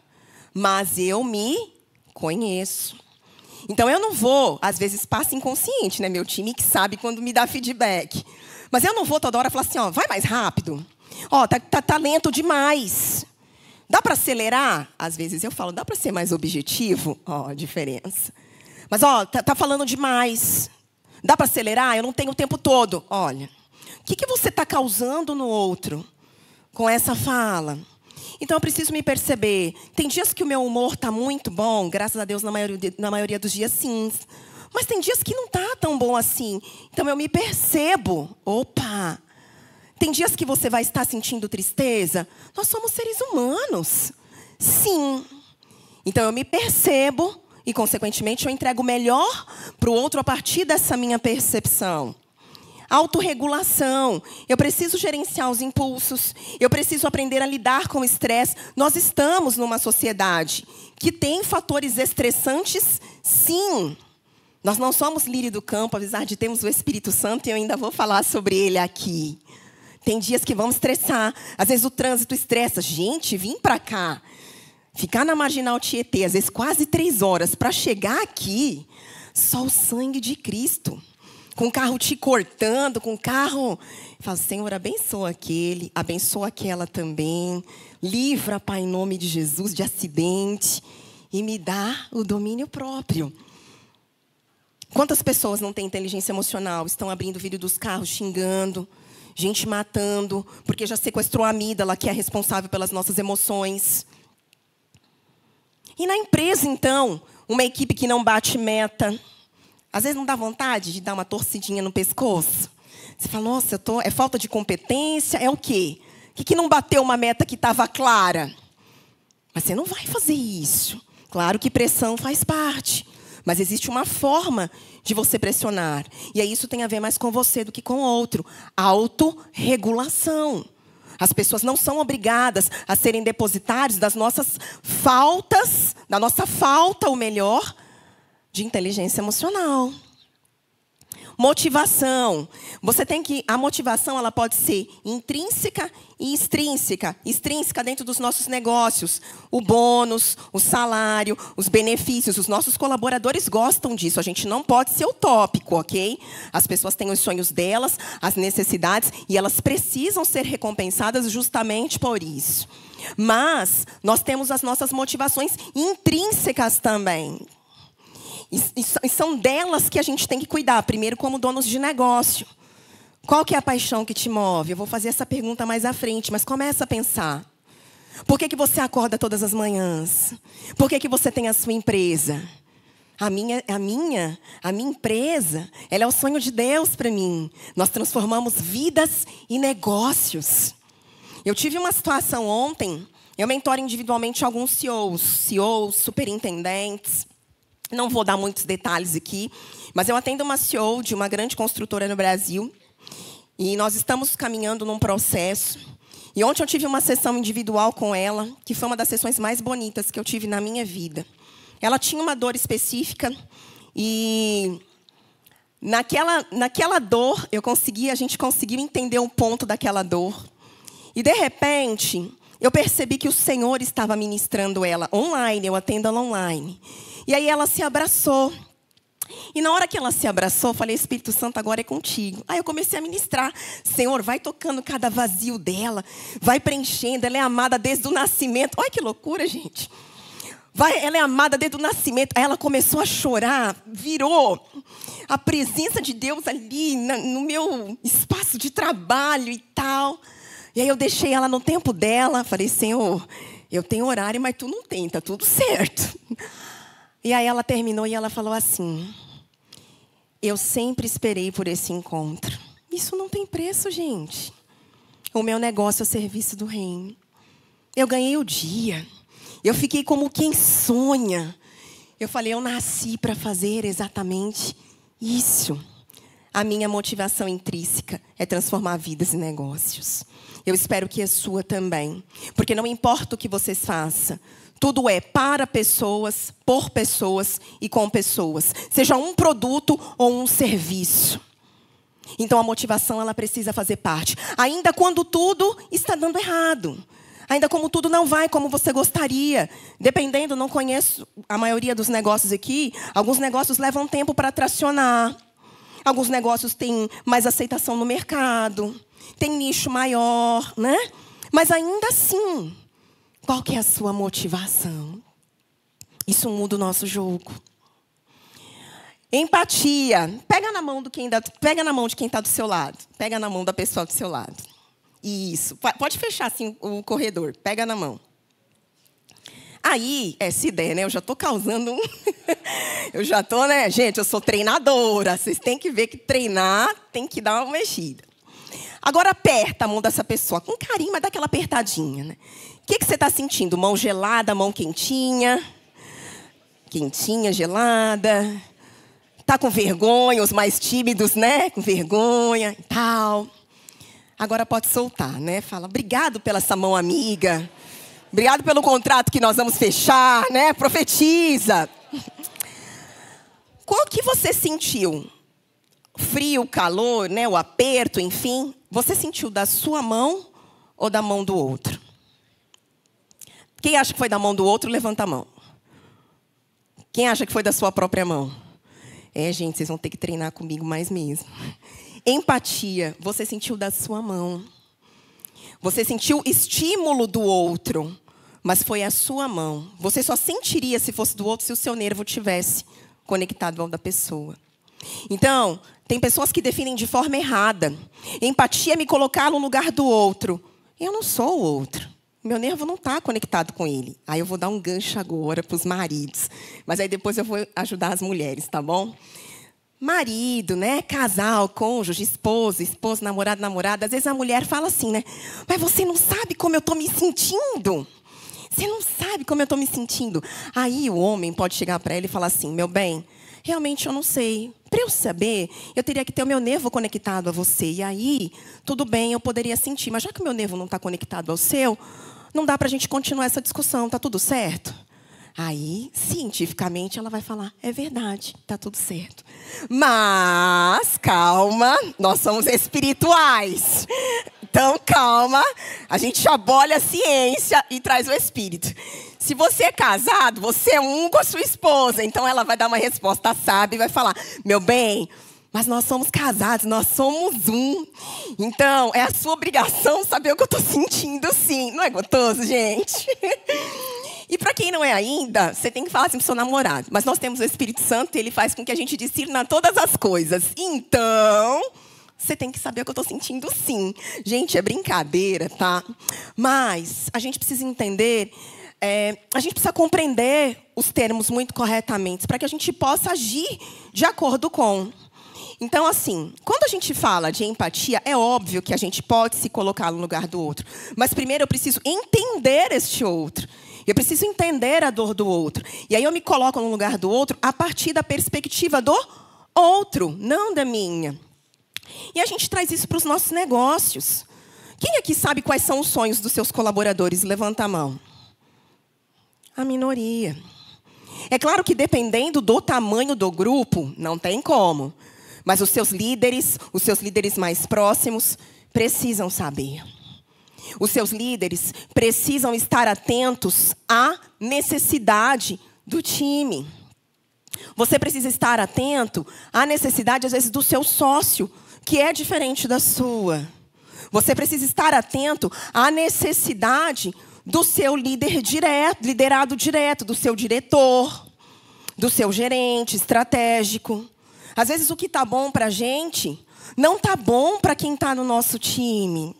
Mas eu me conheço. Então, eu não vou, às vezes, passa inconsciente, né? Meu time que sabe quando me dá feedback. Mas eu não vou toda hora falar assim, ó, vai mais rápido. Ó, tá lento demais. Dá para acelerar? Às vezes eu falo, dá para ser mais objetivo? Ó, a diferença. Mas, ó, tá falando demais. Dá para acelerar? Eu não tenho o tempo todo. Olha, o que você está causando no outro com essa fala? Então, eu preciso me perceber. Tem dias que o meu humor está muito bom, graças a Deus, na maioria dos dias, sim. Mas tem dias que não está tão bom assim. Então, eu me percebo. Opa! Tem dias que você vai estar sentindo tristeza? Nós somos seres humanos. Sim. Então, eu me percebo e, consequentemente, eu entrego o melhor para o outro a partir dessa minha percepção. Autorregulação. Eu preciso gerenciar os impulsos. Eu preciso aprender a lidar com o estresse. Nós estamos numa sociedade que tem fatores estressantes, sim. Nós não somos lírio do campo, apesar de termos o Espírito Santo, e eu ainda vou falar sobre ele aqui. Tem dias que vamos estressar. Às vezes o trânsito estressa. Gente, vim para cá. Ficar na Marginal Tietê, às vezes quase 3 horas, para chegar aqui. Só o sangue de Cristo. Com o carro te cortando, com o carro... Fala, Senhor, abençoa aquele, abençoa aquela também. Livra, Pai, em nome de Jesus, de acidente. E me dá o domínio próprio. Quantas pessoas não têm inteligência emocional? Estão abrindo o vidro dos carros, xingando... Gente matando, porque já sequestrou a amígdala, que é responsável pelas nossas emoções. E na empresa, então, uma equipe que não bate meta. Às vezes não dá vontade de dar uma torcidinha no pescoço. Você fala, nossa, é falta de competência, é o quê? O que não bateu uma meta que estava clara? Mas você não vai fazer isso. Claro que pressão faz parte. Mas existe uma forma de você pressionar. E aí isso tem a ver mais com você do que com o outro. Autorregulação. As pessoas não são obrigadas a serem depositários das nossas faltas, da nossa falta, ou melhor, de inteligência emocional. Motivação. A motivação, ela pode ser intrínseca e extrínseca. Extrínseca dentro dos nossos negócios. O bônus, o salário, os benefícios. Os nossos colaboradores gostam disso. A gente não pode ser utópico, ok? As pessoas têm os sonhos delas, as necessidades, e elas precisam ser recompensadas justamente por isso. Mas nós temos as nossas motivações intrínsecas também. E são delas que a gente tem que cuidar. Primeiro, como donos de negócio. Qual que é a paixão que te move? Eu vou fazer essa pergunta mais à frente, mas começa a pensar. Por que você acorda todas as manhãs? Por que você tem a sua empresa? A minha empresa, ela é o sonho de Deus para mim. Nós transformamos vidas e negócios. Eu tive uma situação ontem, eu mentoro individualmente alguns CEOs, superintendentes. Não vou dar muitos detalhes aqui, mas eu atendo uma CEO de uma grande construtora no Brasil. E nós estamos caminhando num processo. E ontem eu tive uma sessão individual com ela, que foi uma das sessões mais bonitas que eu tive na minha vida. Ela tinha uma dor específica e naquela dor a gente conseguiu entender um ponto daquela dor. E de repente, eu percebi que o Senhor estava ministrando ela online, eu atendo ela online. E aí ela se abraçou. E na hora que ela se abraçou, eu falei, Espírito Santo, agora é contigo. Aí eu comecei a ministrar. Senhor, vai tocando cada vazio dela, vai preenchendo, ela é amada desde o nascimento. Olha que loucura, gente. Ela é amada desde o nascimento. Aí ela começou a chorar, virou a presença de Deus ali no meu espaço de trabalho e tal. E aí eu deixei ela no tempo dela. Falei, Senhor, eu tenho horário, mas tu não tem, tá tudo certo. E aí ela terminou e ela falou assim, eu sempre esperei por esse encontro. Isso não tem preço, gente. O meu negócio é o serviço do reino. Eu ganhei o dia. Eu fiquei como quem sonha. Eu falei, eu nasci para fazer exatamente isso. A minha motivação intrínseca é transformar vidas em negócios. Eu espero que a sua também. Porque não importa o que vocês façam. Tudo é para pessoas, por pessoas e com pessoas. Seja um produto ou um serviço. Então a motivação ela precisa fazer parte. Ainda quando tudo está dando errado. Ainda como tudo não vai como você gostaria. Dependendo, não conheço a maioria dos negócios aqui. Alguns negócios levam tempo para tracionar. Alguns negócios têm mais aceitação no mercado. Tem nicho maior, né? Mas ainda assim, qual que é a sua motivação? Isso muda o nosso jogo. Empatia. Pega na mão de quem está do seu lado. Pega na mão da pessoa do seu lado. Isso. Pode fechar assim o corredor. Pega na mão. Aí, essa ideia, né? Eu já estou causando um... Eu já estou, né? Gente, eu sou treinadora. Vocês têm que ver que treinar tem que dar uma mexida. Agora aperta a mão dessa pessoa. Com carinho, mas dá aquela apertadinha, né? O que você está sentindo? Mão gelada, mão quentinha? Quentinha, gelada. Tá com vergonha, os mais tímidos, né? Com vergonha e tal. Agora pode soltar, né? Fala, obrigado pela essa mão amiga. Obrigado pelo contrato que nós vamos fechar, né? Profetiza. Qual que você sentiu? Frio, calor, né? O aperto, enfim. Você sentiu da sua mão ou da mão do outro? Quem acha que foi da mão do outro, levanta a mão. Quem acha que foi da sua própria mão? É, gente, vocês vão ter que treinar comigo mais mesmo. Empatia, você sentiu da sua mão. Você sentiu estímulo do outro, mas foi a sua mão. Você só sentiria se fosse do outro se o seu nervo tivesse conectado ao da pessoa. Então, tem pessoas que definem de forma errada. Empatia é me colocar no lugar do outro. Eu não sou o outro. Meu nervo não está conectado com ele. Aí eu vou dar um gancho agora para os maridos. Mas aí depois eu vou ajudar as mulheres, tá bom? Marido, né? Casal, cônjuge, esposo, namorado, namorada. Às vezes a mulher fala assim, né? Mas você não sabe como eu estou me sentindo. Você não sabe como eu estou me sentindo. Aí o homem pode chegar para ela e falar assim, meu bem, realmente eu não sei. Para eu saber, eu teria que ter o meu nervo conectado a você. E aí, tudo bem, eu poderia sentir. Mas já que o meu nervo não está conectado ao seu, não dá para a gente continuar essa discussão. Tá tudo certo? Aí, cientificamente, ela vai falar, é verdade, tá tudo certo. Mas, calma, nós somos espirituais. Então, calma, a gente abolha a ciência e traz o espírito. Se você é casado, você é um com a sua esposa. Então, ela vai dar uma resposta sábia e vai falar, meu bem, mas nós somos casados, nós somos um. Então, é a sua obrigação saber o que eu estou sentindo, sim. Não é gostoso, gente? E para quem não é ainda, você tem que falar assim para o seu namorado. Mas nós temos o Espírito Santo e ele faz com que a gente discirna todas as coisas. Então, você tem que saber o que eu estou sentindo, sim. Gente, é brincadeira, tá? Mas a gente precisa entender, a gente precisa compreender os termos muito corretamente, para que a gente possa agir de acordo com. Então, assim, quando a gente fala de empatia, é óbvio que a gente pode se colocar no lugar do outro. Mas primeiro eu preciso entender este outro. Eu preciso entender a dor do outro. E aí eu me coloco no lugar do outro a partir da perspectiva do outro, não da minha. E a gente traz isso para os nossos negócios. Quem aqui sabe quais são os sonhos dos seus colaboradores? Levanta a mão. A minoria. É claro que dependendo do tamanho do grupo, não tem como. Mas os seus líderes mais próximos, precisam saber. Os seus líderes precisam estar atentos à necessidade do time. Você precisa estar atento à necessidade, às vezes, do seu sócio, que é diferente da sua. Você precisa estar atento à necessidade do seu líder direto, liderado direto, do seu diretor, do seu gerente estratégico. Às vezes, o que está bom para a gente, não está bom para quem está no nosso time.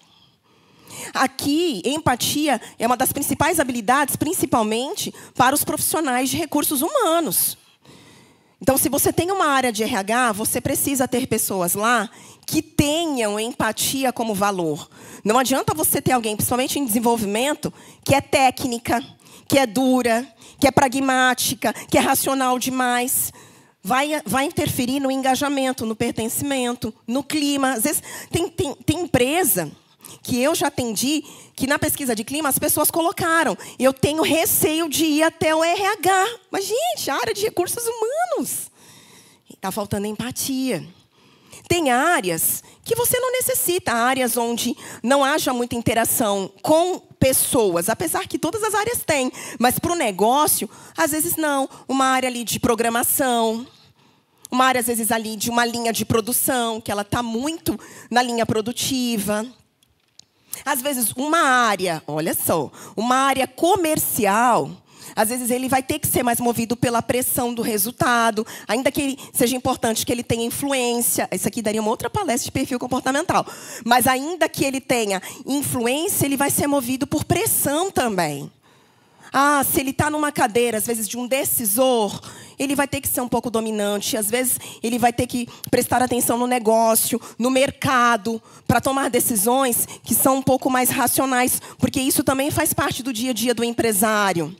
Aqui, empatia é uma das principais habilidades, principalmente para os profissionais de recursos humanos. Então, se você tem uma área de RH, você precisa ter pessoas lá que tenham empatia como valor. Não adianta você ter alguém, principalmente em desenvolvimento, que é técnica, que é dura, que é pragmática, que é racional demais. Vai interferir no engajamento, no pertencimento, no clima. Às vezes, tem empresa que eu já atendi, que na pesquisa de clima as pessoas colocaram: eu tenho receio de ir até o RH. Mas, gente, a área de recursos humanos. Está faltando empatia. Tem áreas que você não necessita, áreas onde não haja muita interação com pessoas, apesar que todas as áreas têm. Mas para o negócio, às vezes não. Uma área ali de programação, uma área, às vezes, ali de uma linha de produção, que ela está muito na linha produtiva. Às vezes, uma área, olha só, uma área comercial, às vezes ele vai ter que ser mais movido pela pressão do resultado, ainda que ele seja importante que ele tenha influência. Isso aqui daria uma outra palestra de perfil comportamental. Mas ainda que ele tenha influência, ele vai ser movido por pressão também. Ah, se ele está numa cadeira, às vezes, de um decisor, ele vai ter que ser um pouco dominante. Às vezes, ele vai ter que prestar atenção no negócio, no mercado, para tomar decisões que são um pouco mais racionais, porque isso também faz parte do dia a dia do empresário.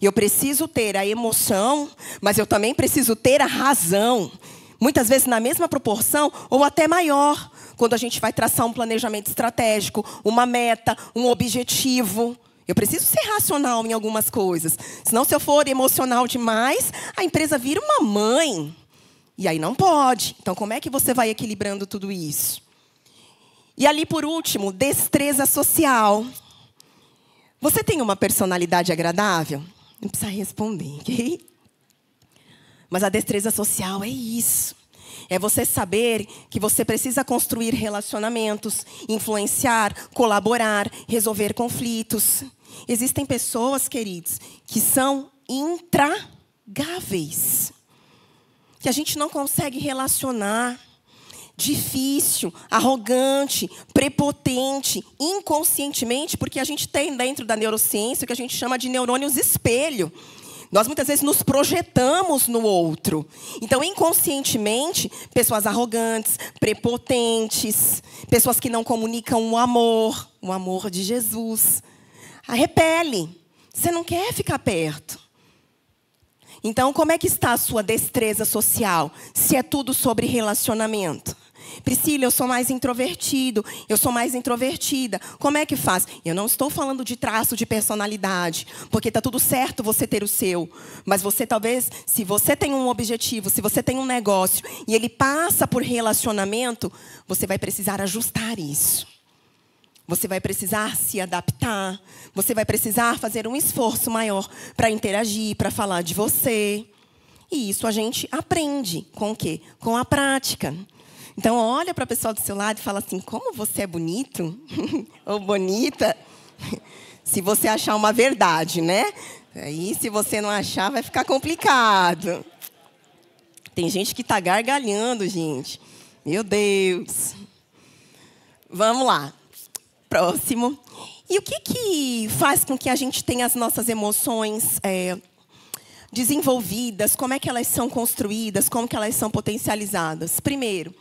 Eu preciso ter a emoção, mas eu também preciso ter a razão. Muitas vezes na mesma proporção ou até maior, quando a gente vai traçar um planejamento estratégico, uma meta, um objetivo. Eu preciso ser racional em algumas coisas. Senão, se eu for emocional demais, a empresa vira uma mãe. E aí não pode. Então, como é que você vai equilibrando tudo isso? E ali, por último, destreza social. Você tem uma personalidade agradável? Não precisa responder, ok? Mas a destreza social é isso. É você saber que você precisa construir relacionamentos, influenciar, colaborar, resolver conflitos. Existem pessoas, queridos, que são intragáveis, que a gente não consegue relacionar. Difícil, arrogante, prepotente, inconscientemente, porque a gente tem dentro da neurociência o que a gente chama de neurônios espelho. Nós, muitas vezes, nos projetamos no outro. Então, inconscientemente, pessoas arrogantes, prepotentes, pessoas que não comunicam o amor de Jesus, a repele. Você não quer ficar perto. Então, como é que está a sua destreza social, se é tudo sobre relacionamento? Priscila, eu sou mais introvertido, eu sou mais introvertida. Como é que faz? Eu não estou falando de traço de personalidade, porque está tudo certo você ter o seu. Mas você talvez, se você tem um objetivo, se você tem um negócio e ele passa por relacionamento, você vai precisar ajustar isso. Você vai precisar se adaptar, você vai precisar fazer um esforço maior para interagir, para falar de você. E isso a gente aprende com o quê? Com a prática. Então, olha para a pessoa do seu lado e fala assim: como você é bonito ou bonita. Se você achar uma verdade, né? Aí, se você não achar, vai ficar complicado. Tem gente que está gargalhando, gente. Meu Deus. Vamos lá. Próximo. E o que faz com que a gente tenha as nossas emoções desenvolvidas? Como é que elas são construídas? Como que elas são potencializadas? Primeiro,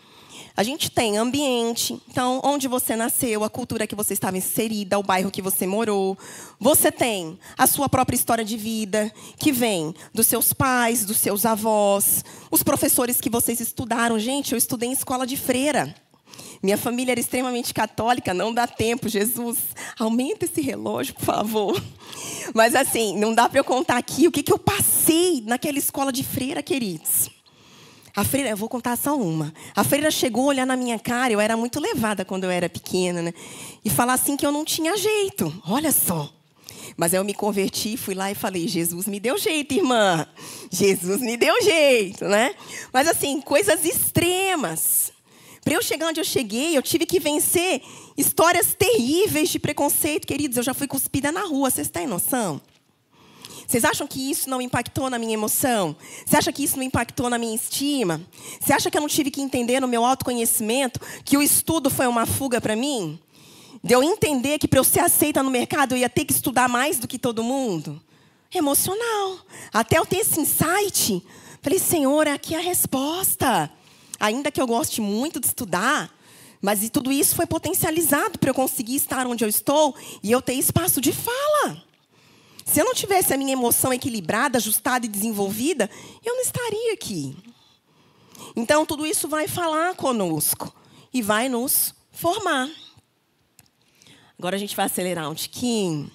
a gente tem ambiente, então, onde você nasceu, a cultura que você estava inserida, o bairro que você morou. Você tem a sua própria história de vida, que vem dos seus pais, dos seus avós, os professores que vocês estudaram. Gente, eu estudei em escola de freira. Minha família era extremamente católica, não dá tempo, Jesus, aumenta esse relógio, por favor. Mas, assim, não dá para eu contar aqui o que eu passei naquela escola de freira, queridos. A freira, eu vou contar só uma. A freira chegou a olhar na minha cara, eu era muito levada quando eu era pequena, né? E falar assim que eu não tinha jeito. Olha só. Mas aí eu me converti, fui lá e falei, Jesus me deu jeito, irmã. Jesus me deu jeito, né? Mas assim, coisas extremas. Para eu chegar onde eu cheguei, eu tive que vencer histórias terríveis de preconceito, queridos. Eu já fui cuspida na rua, vocês têm noção? Vocês acham que isso não impactou na minha emoção? Você acha que isso não impactou na minha estima? Você acha que eu não tive que entender no meu autoconhecimento que o estudo foi uma fuga para mim? De eu entender que para eu ser aceita no mercado eu ia ter que estudar mais do que todo mundo? Emocional. Até eu ter esse insight. Falei, Senhor, aqui é a resposta. Ainda que eu goste muito de estudar, mas tudo isso foi potencializado para eu conseguir estar onde eu estou e eu ter espaço de fala. Se eu não tivesse a minha emoção equilibrada, ajustada e desenvolvida, eu não estaria aqui. Então, tudo isso vai falar conosco e vai nos formar. Agora a gente vai acelerar um tiquinho.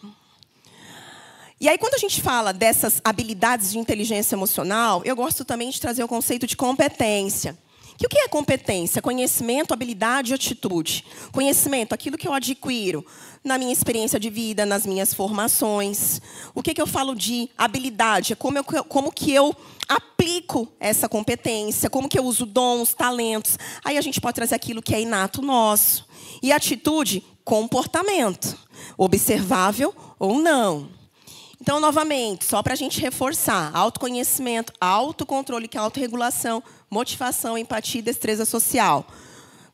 E aí, quando a gente fala dessas habilidades de inteligência emocional, eu gosto também de trazer o conceito de competência. O que é competência? Conhecimento, habilidade e atitude. Conhecimento, aquilo que eu adquiro na minha experiência de vida, nas minhas formações. O que eu falo de habilidade? É como que eu aplico essa competência, como que eu uso dons, talentos. Aí a gente pode trazer aquilo que é inato nosso. E atitude, comportamento. Observável ou não. Então, novamente, só para a gente reforçar, autoconhecimento, autocontrole, que é autorregulação, motivação, empatia e destreza social.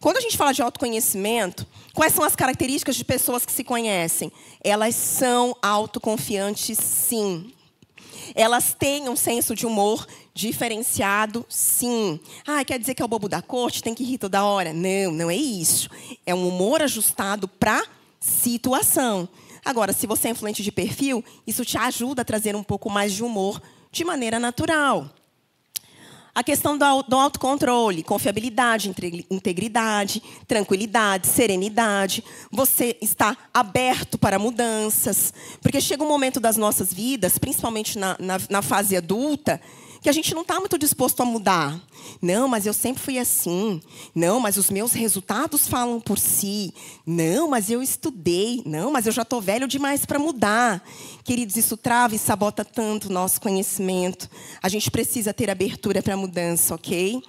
Quando a gente fala de autoconhecimento, quais são as características de pessoas que se conhecem? Elas são autoconfiantes, sim. Elas têm um senso de humor diferenciado, sim. Ah, quer dizer que é o bobo da corte, tem que rir toda hora? Não, não é isso. É um humor ajustado para situação. Agora, se você é influente de perfil, isso te ajuda a trazer um pouco mais de humor de maneira natural. A questão do autocontrole, confiabilidade, integridade, tranquilidade, serenidade. Você está aberto para mudanças. Porque chega um momento das nossas vidas, principalmente na fase adulta, que a gente não está muito disposto a mudar. Não, mas eu sempre fui assim. Não, mas os meus resultados falam por si. Não, mas eu estudei. Não, mas eu já estou velho demais para mudar. Queridos, isso trava e sabota tanto o nosso conhecimento. A gente precisa ter abertura para a mudança, ok?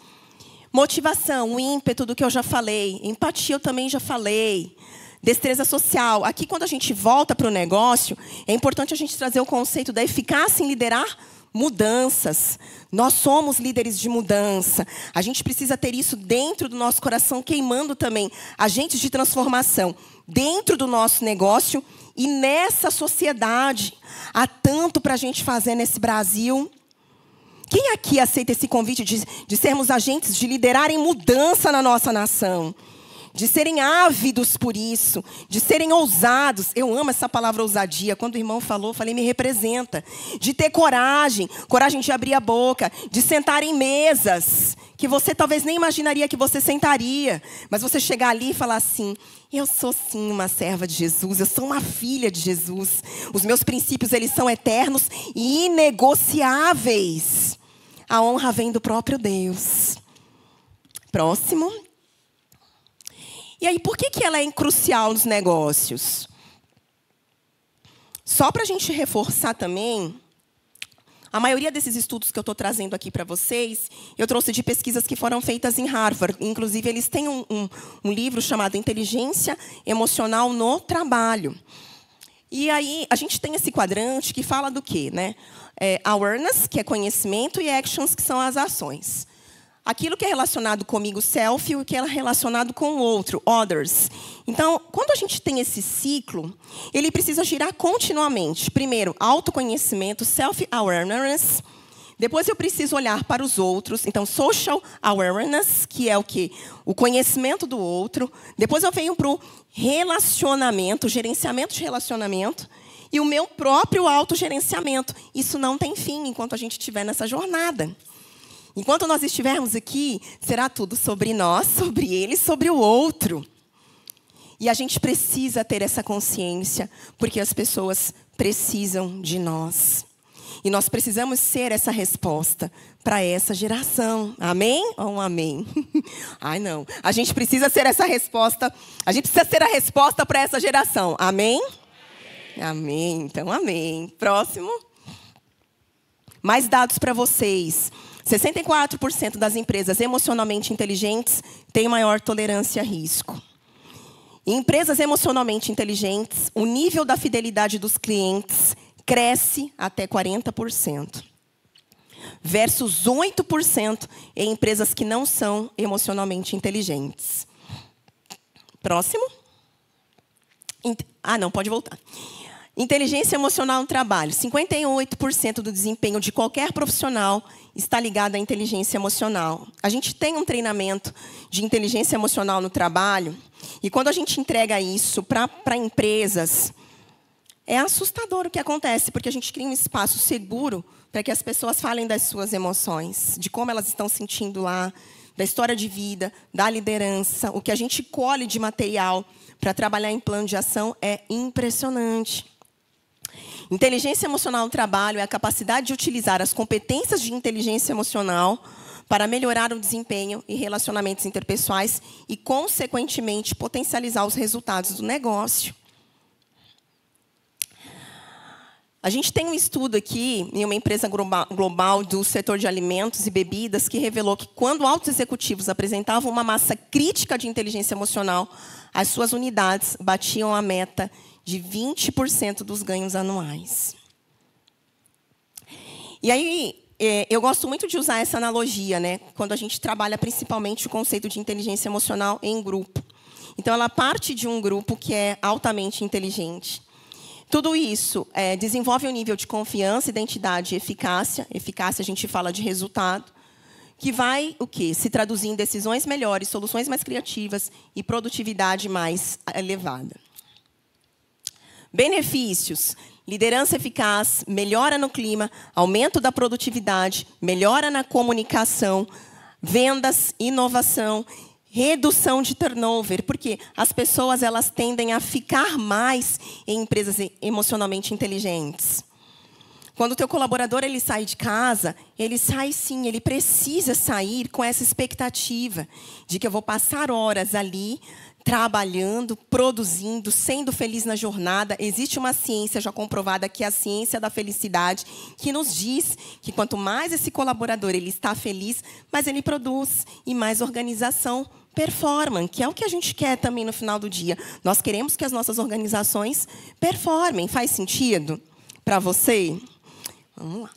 Motivação, o ímpeto do que eu já falei. Empatia eu também já falei. Destreza social. Aqui, quando a gente volta para o negócio, é importante a gente trazer o conceito da eficácia em liderar mudanças. Nós somos líderes de mudança. A gente precisa ter isso dentro do nosso coração, queimando também agentes de transformação dentro do nosso negócio e nessa sociedade. Há tanto para a gente fazer nesse Brasil. Quem aqui aceita esse convite de sermos agentes de liderarem mudança na nossa nação? De serem ávidos por isso, de serem ousados. Eu amo essa palavra ousadia. Quando o irmão falou, eu falei, me representa. De ter coragem, coragem de abrir a boca, de sentar em mesas, que você talvez nem imaginaria que você sentaria. Mas você chegar ali e falar assim, eu sou sim uma serva de Jesus, eu sou uma filha de Jesus. Os meus princípios, eles são eternos e inegociáveis. A honra vem do próprio Deus. Próximo. E aí, por que ela é crucial nos negócios? Só para a gente reforçar também, a maioria desses estudos que eu estou trazendo aqui para vocês, eu trouxe de pesquisas que foram feitas em Harvard. Inclusive, eles têm um livro chamado Inteligência Emocional no Trabalho. E aí, a gente tem esse quadrante que fala do quê, né? Awareness, que é conhecimento, e actions, que são as ações. aquilo que é relacionado comigo, self, e o que é relacionado com o outro, others. Então, quando a gente tem esse ciclo, ele precisa girar continuamente. Primeiro, autoconhecimento, self-awareness. Depois eu preciso olhar para os outros. Então, social awareness, que é o quê? O conhecimento do outro. Depois eu venho para o relacionamento, gerenciamento de relacionamento. E o meu próprio autogerenciamento. Isso não tem fim enquanto a gente estiver nessa jornada. Enquanto nós estivermos aqui, será tudo sobre nós, sobre ele, sobre o outro. E a gente precisa ter essa consciência, porque as pessoas precisam de nós. E nós precisamos ser essa resposta para essa geração. Amém? Ou um amém? Ai, não. A gente precisa ser essa resposta. A gente precisa ser a resposta para essa geração. Amém? Amém. Então, amém. Próximo. Mais dados para vocês. 64% das empresas emocionalmente inteligentes têm maior tolerância a risco. Em empresas emocionalmente inteligentes, o nível da fidelidade dos clientes cresce até 40%, versus 8% em empresas que não são emocionalmente inteligentes. Próximo. Não, pode voltar. Inteligência emocional no trabalho. 58% do desempenho de qualquer profissional está ligado à inteligência emocional. A gente tem um treinamento de inteligência emocional no trabalho, e quando a gente entrega isso para empresas, é assustador o que acontece, porque a gente cria um espaço seguro para que as pessoas falem das suas emoções, de como elas estão sentindo lá, da história de vida, da liderança. O que a gente colhe de material para trabalhar em plano de ação é impressionante. Inteligência emocional no trabalho é a capacidade de utilizar as competências de inteligência emocional para melhorar o desempenho e relacionamentos interpessoais e, consequentemente, potencializar os resultados do negócio. A gente tem um estudo aqui, em uma empresa global do setor de alimentos e bebidas, que revelou que, quando altos executivos apresentavam uma massa crítica de inteligência emocional, as suas unidades batiam a meta de 20% dos ganhos anuais. E aí, eu gosto muito de usar essa analogia, né, quando a gente trabalha principalmente o conceito de inteligência emocional em grupo. Então, ela parte de um grupo que é altamente inteligente. Tudo isso desenvolve um nível de confiança, identidade e eficácia. Eficácia, a gente fala de resultado, que vai o quê? Se traduzir em decisões melhores, soluções mais criativas e produtividade mais elevada. Benefícios: liderança eficaz, melhora no clima, aumento da produtividade, melhora na comunicação, vendas, inovação, redução de turnover, porque as pessoas elas tendem a ficar mais em empresas emocionalmente inteligentes. Quando o teu colaborador ele sai de casa, ele sai sim, ele precisa sair com essa expectativa de que eu vou passar horas ali trabalhando, produzindo, sendo feliz na jornada. Existe uma ciência já comprovada, que é a ciência da felicidade, que nos diz que quanto mais esse colaborador ele está feliz, mais ele produz e mais organização performam, que é o que a gente quer também no final do dia. Nós queremos que as nossas organizações performem. Faz sentido para você? Vamos lá.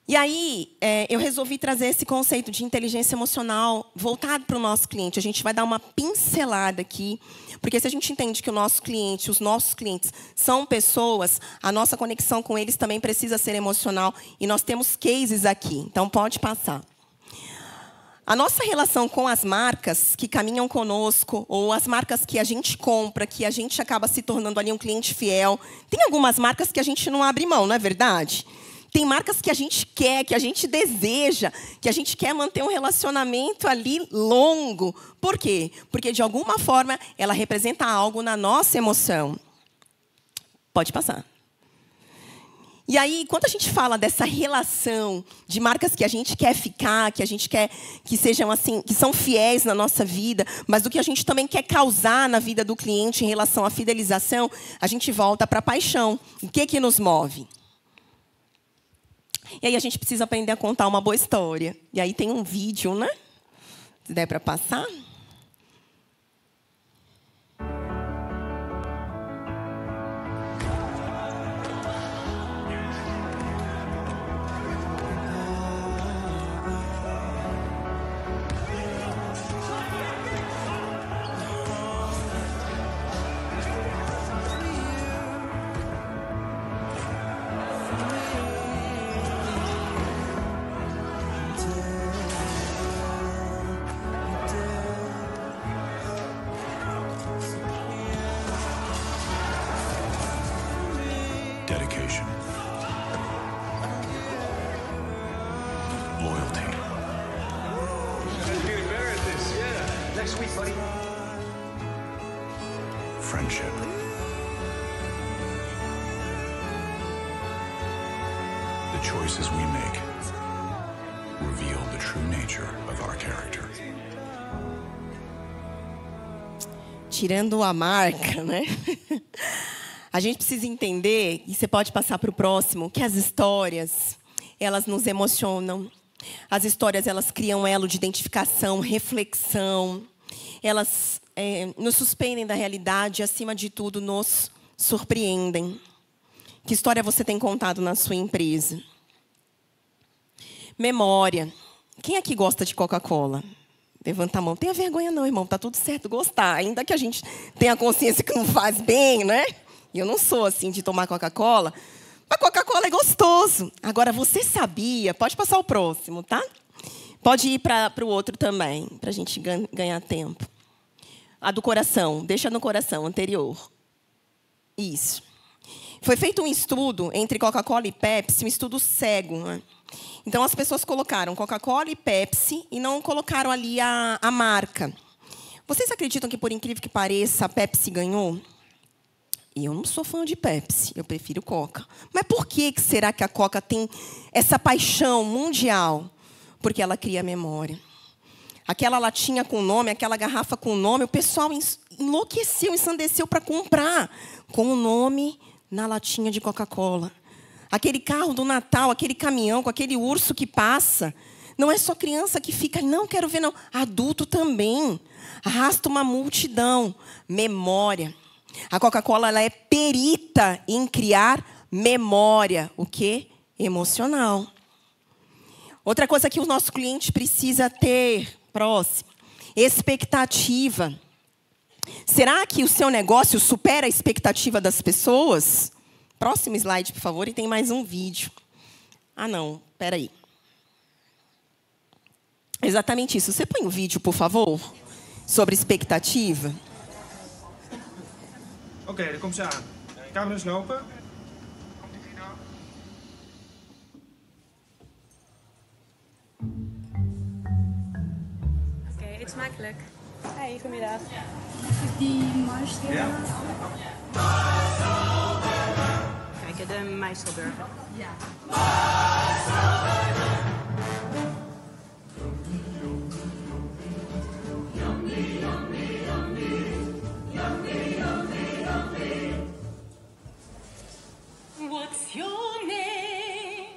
E aí, eu resolvi trazer esse conceito de inteligência emocional voltado para o nosso cliente. A gente vai dar uma pincelada aqui, porque se a gente entende que o nosso cliente, os nossos clientes são pessoas, a nossa conexão com eles também precisa ser emocional. E nós temos cases aqui, então pode passar. A nossa relação com as marcas que caminham conosco, ou as marcas que a gente compra, que a gente acaba se tornando ali um cliente fiel. Tem algumas marcas que a gente não abre mão, não é verdade? Tem marcas que a gente quer, que a gente deseja, que a gente quer manter um relacionamento ali longo. Por quê? Porque, de alguma forma, ela representa algo na nossa emoção. Pode passar. E aí, quando a gente fala dessa relação de marcas que a gente quer ficar, que a gente quer que sejam assim, que são fiéis na nossa vida, mas do que a gente também quer causar na vida do cliente em relação à fidelização, a gente volta para a paixão. O que nos move? E aí a gente precisa aprender a contar uma boa história. E aí tem um vídeo, né? Se der para passar. loyalty. Getting better at this, yeah. Next week, buddy. Friendship. The choices we make reveal the true nature of our character. Tirando a marca, né? A gente precisa entender, e você pode passar para o próximo, que as histórias, elas nos emocionam. As histórias, elas criam elo de identificação, reflexão. Elas nos suspendem da realidade e, acima de tudo, nos surpreendem. Que história você tem contado na sua empresa? Memória. Quem aqui gosta de Coca-Cola? Levanta a mão. Tenha vergonha não, irmão. Tá tudo certo gostar. Ainda que a gente tenha consciência que não faz bem, né? E eu não sou assim de tomar Coca-Cola. Mas Coca-Cola é gostoso. Agora, você sabia... Pode passar o próximo, tá? Pode ir para o outro também, para a gente ganhar tempo. A do coração. Deixa no coração, anterior. Isso. Foi feito um estudo entre Coca-Cola e Pepsi, um estudo cego, né? Então, as pessoas colocaram Coca-Cola e Pepsi e não colocaram ali a marca. Vocês acreditam que, por incrível que pareça, a Pepsi ganhou? E eu não sou fã de Pepsi, eu prefiro Coca. Mas por que será que a Coca tem essa paixão mundial? Porque ela cria memória. Aquela latinha com nome, aquela garrafa com nome, o pessoal enlouqueceu, ensandeceu para comprar com o nome na latinha de Coca-Cola. Aquele carro do Natal, aquele caminhão com aquele urso que passa. Não é só criança que fica, não quero ver, não. Adulto também. Arrasta uma multidão. Memória. A Coca-Cola, ela é perita em criar memória. O quê? Emocional. Outra coisa que o nosso cliente precisa ter, próximo, expectativa. Será que o seu negócio supera a expectativa das pessoas? Próximo slide, por favor, e tem mais um vídeo. Ah, não, espera aí. Exatamente isso. Você põe um vídeo, por favor, sobre expectativa? Oké, daar komt ze aan. Camera's lopen. Oké, eet smakelijk. Hey, goedemiddag. Die Marshall. Ja. Kijk, de Meiselburger. Ja. What's your name?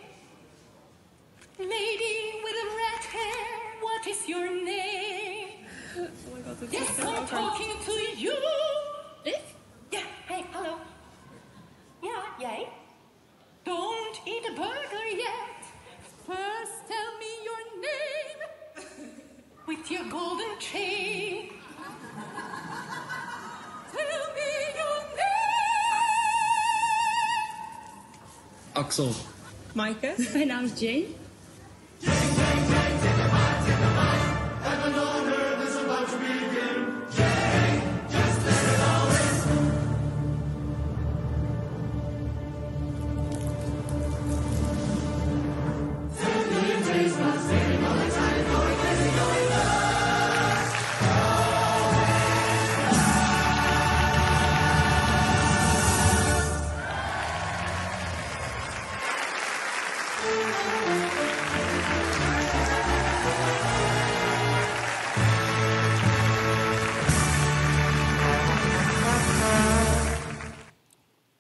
Lady with a red hair, what is your name? Yes, I'm talking to you. Ik? Ja, hey, hallo. Ja, jij? Don't eat a burger yet. First tell me your name. With your golden chain. Tell me your name. Axel. Maaike. Mijn naam is Jane.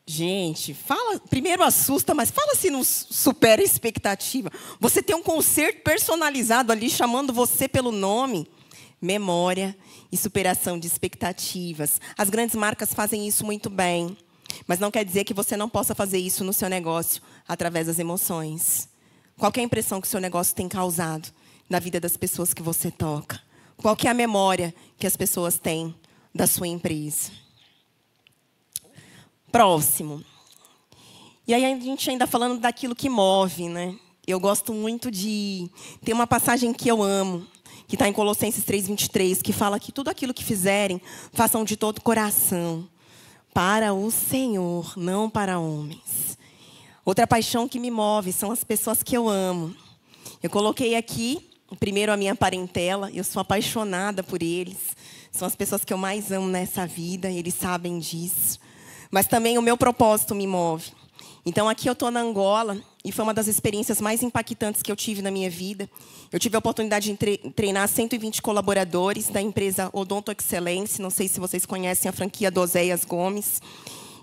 Gente, fala, primeiro assusta, mas fala se não supera a expectativa. Você tem um concerto personalizado ali, chamando você pelo nome. Memória e superação de expectativas. As grandes marcas fazem isso muito bem. Mas não quer dizer que você não possa fazer isso no seu negócio através das emoções. Qual que é a impressão que o seu negócio tem causado na vida das pessoas que você toca? Qual que é a memória que as pessoas têm da sua empresa? Próximo. E aí a gente ainda falando daquilo que move, né? Eu gosto muito de... Tem uma passagem que eu amo, que está em Colossenses 3:23, que fala que tudo aquilo que fizerem, façam de todo coração, para o Senhor, não para homens. Outra paixão que me move são as pessoas que eu amo. Eu coloquei aqui, primeiro, a minha parentela. Eu sou apaixonada por eles. São as pessoas que eu mais amo nessa vida, eles sabem disso. Mas também o meu propósito me move. Então, aqui eu estou na Angola, e foi uma das experiências mais impactantes que eu tive na minha vida. Eu tive a oportunidade de treinar 120 colaboradores da empresa Odonto Excellence. Não sei se vocês conhecem a franquia do Oséias Gomes.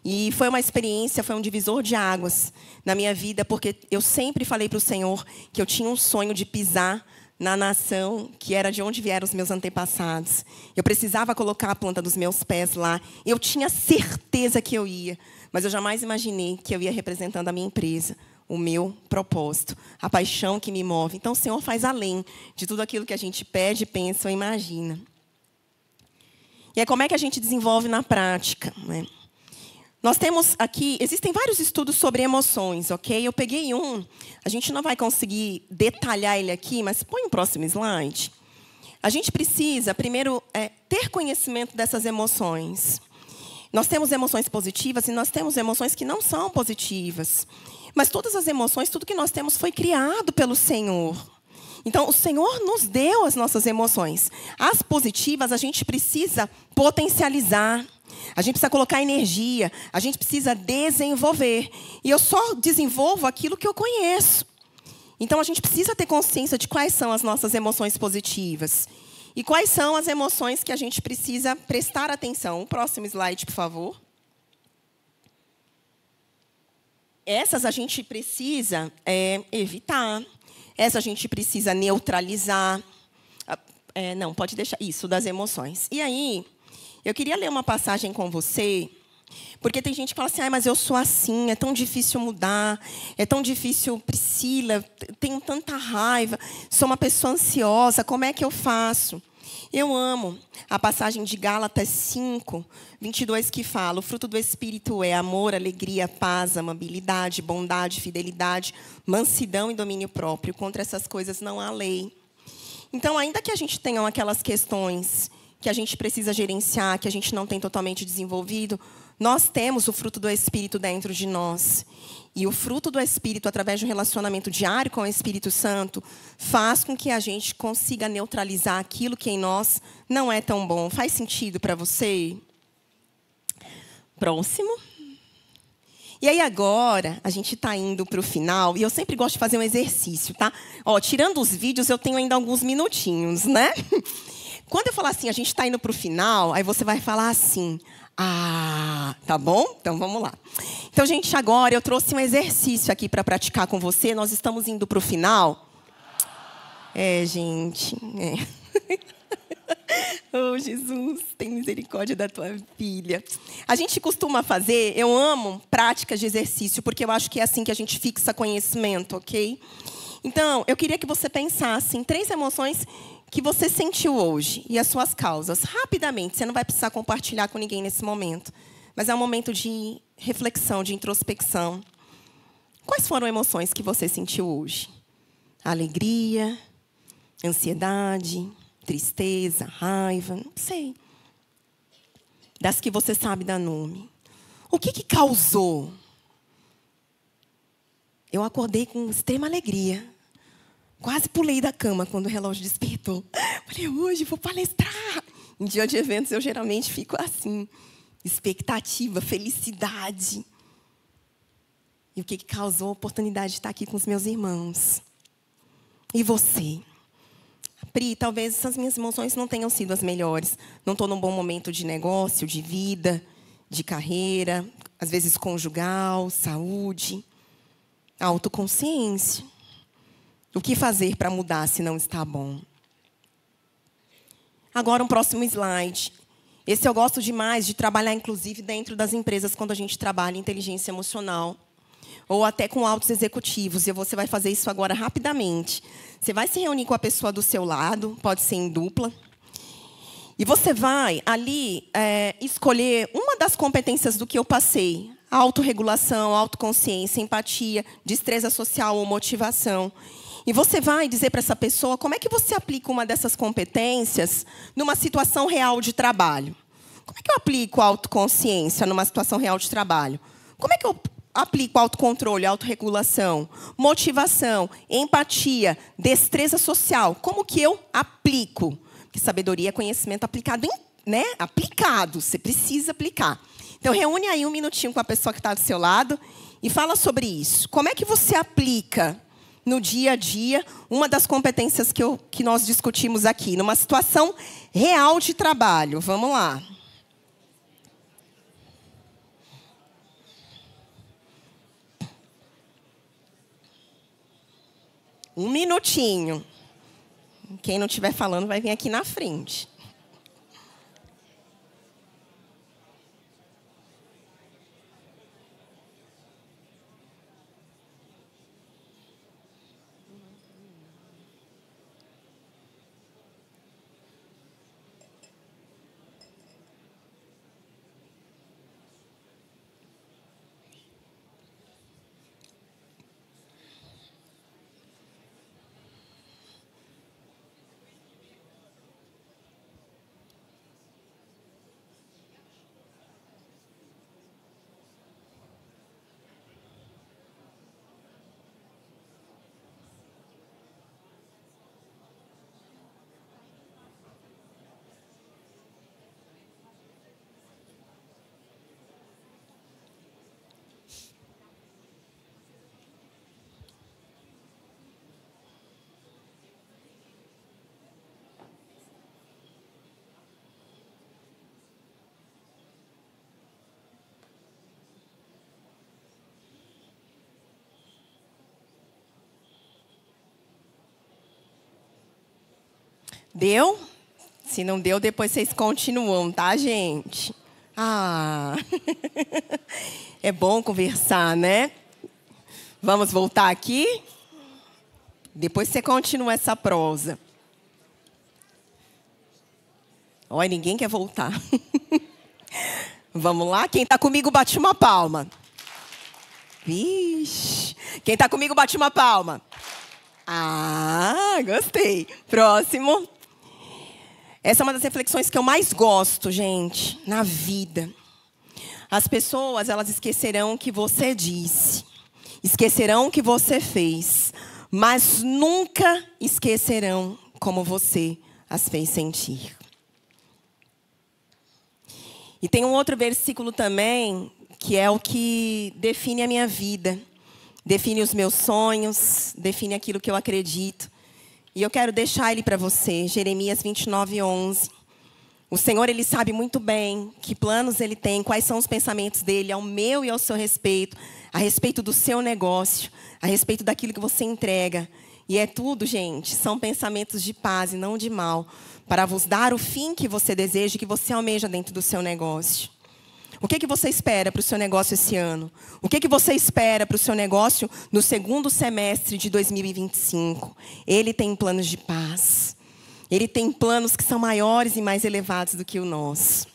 E foi uma experiência, foi um divisor de águas na minha vida, porque eu sempre falei para o Senhor que eu tinha um sonho de pisar na nação que era de onde vieram os meus antepassados. Eu precisava colocar a planta dos meus pés lá. Eu tinha certeza que eu ia, mas eu jamais imaginei que eu ia representando a minha empresa, o meu propósito, a paixão que me move. Então, o Senhor faz além de tudo aquilo que a gente pede, pensa ou imagina. E é como é que a gente desenvolve na prática, né? Nós temos aqui, existem vários estudos sobre emoções, ok? Eu peguei um, a gente não vai conseguir detalhar ele aqui, mas põe o próximo slide. A gente precisa, primeiro, ter conhecimento dessas emoções. Nós temos emoções positivas e nós temos emoções que não são positivas. Mas todas as emoções, tudo que nós temos foi criado pelo Senhor. Então, o Senhor nos deu as nossas emoções. As positivas, a gente precisa potencializar. A gente precisa colocar energia, a gente precisa desenvolver. E eu só desenvolvo aquilo que eu conheço. Então, a gente precisa ter consciência de quais são as nossas emoções positivas. E quais são as emoções que a gente precisa prestar atenção. O próximo slide, por favor. Essas a gente precisa evitar. Essas a gente precisa neutralizar. Não, pode deixar isso, das emoções. E aí, eu queria ler uma passagem com você, porque tem gente que fala assim, mas eu sou assim, é tão difícil mudar, é tão difícil, Priscila, tenho tanta raiva, sou uma pessoa ansiosa, como é que eu faço? Eu amo a passagem de Gálatas 5, 22, que fala, o fruto do Espírito é amor, alegria, paz, amabilidade, bondade, fidelidade, mansidão e domínio próprio. Contra essas coisas não há lei. Então, ainda que a gente tenha aquelas questões que a gente precisa gerenciar, que a gente não tem totalmente desenvolvido, nós temos o fruto do Espírito dentro de nós. E o fruto do Espírito, através de um relacionamento diário com o Espírito Santo, faz com que a gente consiga neutralizar aquilo que em nós não é tão bom. Faz sentido para você? Próximo. E aí agora, a gente está indo para o final, e eu sempre gosto de fazer um exercício, tá? Tirando os vídeos, eu tenho ainda alguns minutinhos, né? Quando eu falar assim, a gente está indo para o final, aí você vai falar assim, tá bom? Então, vamos lá. Então, gente, agora eu trouxe um exercício aqui para praticar com você. Nós estamos indo para o final. Gente. Oh, Jesus, tem misericórdia da tua filha. A gente costuma fazer, eu amo práticas de exercício, porque eu acho que é assim que a gente fixa conhecimento, ok? Então, eu queria que você pensasse em 3 emoções que você sentiu hoje e as suas causas. Rapidamente, você não vai precisar compartilhar com ninguém nesse momento. Mas é um momento de reflexão, de introspecção. Quais foram as emoções que você sentiu hoje? Alegria, ansiedade, tristeza, raiva, não sei. Das que você sabe dar nome. O que causou? Eu acordei com extrema alegria. Quase pulei da cama quando o relógio despertou. Falei, hoje vou palestrar. Em dia de eventos, eu geralmente fico assim. Expectativa, felicidade. E o que causou a oportunidade de estar aqui com os meus irmãos? E você? Pri, talvez essas minhas emoções não tenham sido as melhores. Não estou num bom momento de negócio, de vida, de carreira, às vezes conjugal, saúde, autoconsciência. O que fazer para mudar se não está bom? Agora, um próximo slide. Esse eu gosto demais de trabalhar, inclusive, dentro das empresas, quando a gente trabalha em inteligência emocional. Ou até com altos executivos. E você vai fazer isso agora rapidamente. Você vai se reunir com a pessoa do seu lado, pode ser em dupla. E você vai, ali, escolher uma das competências do que eu passei. Autorregulação, autoconsciência, empatia, destreza social ou motivação. E você vai dizer para essa pessoa como é que você aplica uma dessas competências numa situação real de trabalho. Como é que eu aplico a autoconsciência numa situação real de trabalho? Como é que eu aplico autocontrole, autorregulação, motivação, empatia, destreza social? Como que eu aplico? Porque sabedoria é conhecimento aplicado, né? Aplicado, você precisa aplicar. Então, reúne aí um minutinho com a pessoa que está do seu lado e fala sobre isso. Como é que você aplica no dia a dia uma das competências que nós discutimos aqui, numa situação real de trabalho? Vamos lá. Um minutinho. Quem não estiver falando vai vir aqui na frente. Deu? Se não deu, depois vocês continuam, tá, gente? Ah, é bom conversar, né? Vamos voltar aqui? Depois você continua essa prosa. Olha, ninguém quer voltar. Vamos lá? Quem está comigo, bate uma palma. Vixe. Quem está comigo, bate uma palma. Ah, gostei. Próximo. Essa é uma das reflexões que eu mais gosto, gente, na vida. As pessoas, elas esquecerão o que você disse, esquecerão o que você fez, mas nunca esquecerão como você as fez sentir. E tem um outro versículo também, que é o que define a minha vida, define os meus sonhos, define aquilo que eu acredito. E eu quero deixar ele para você, Jeremias 29:11. O Senhor, Ele sabe muito bem que planos Ele tem, quais são os pensamentos dEle ao meu e ao seu respeito, a respeito do seu negócio, a respeito daquilo que você entrega. E é tudo, gente, são pensamentos de paz e não de mal, para vos dar o fim que você deseja e que você almeja dentro do seu negócio. O que você espera para o seu negócio esse ano? O que você espera para o seu negócio no segundo semestre de 2025? Ele tem planos de paz. Ele tem planos que são maiores e mais elevados do que o nosso.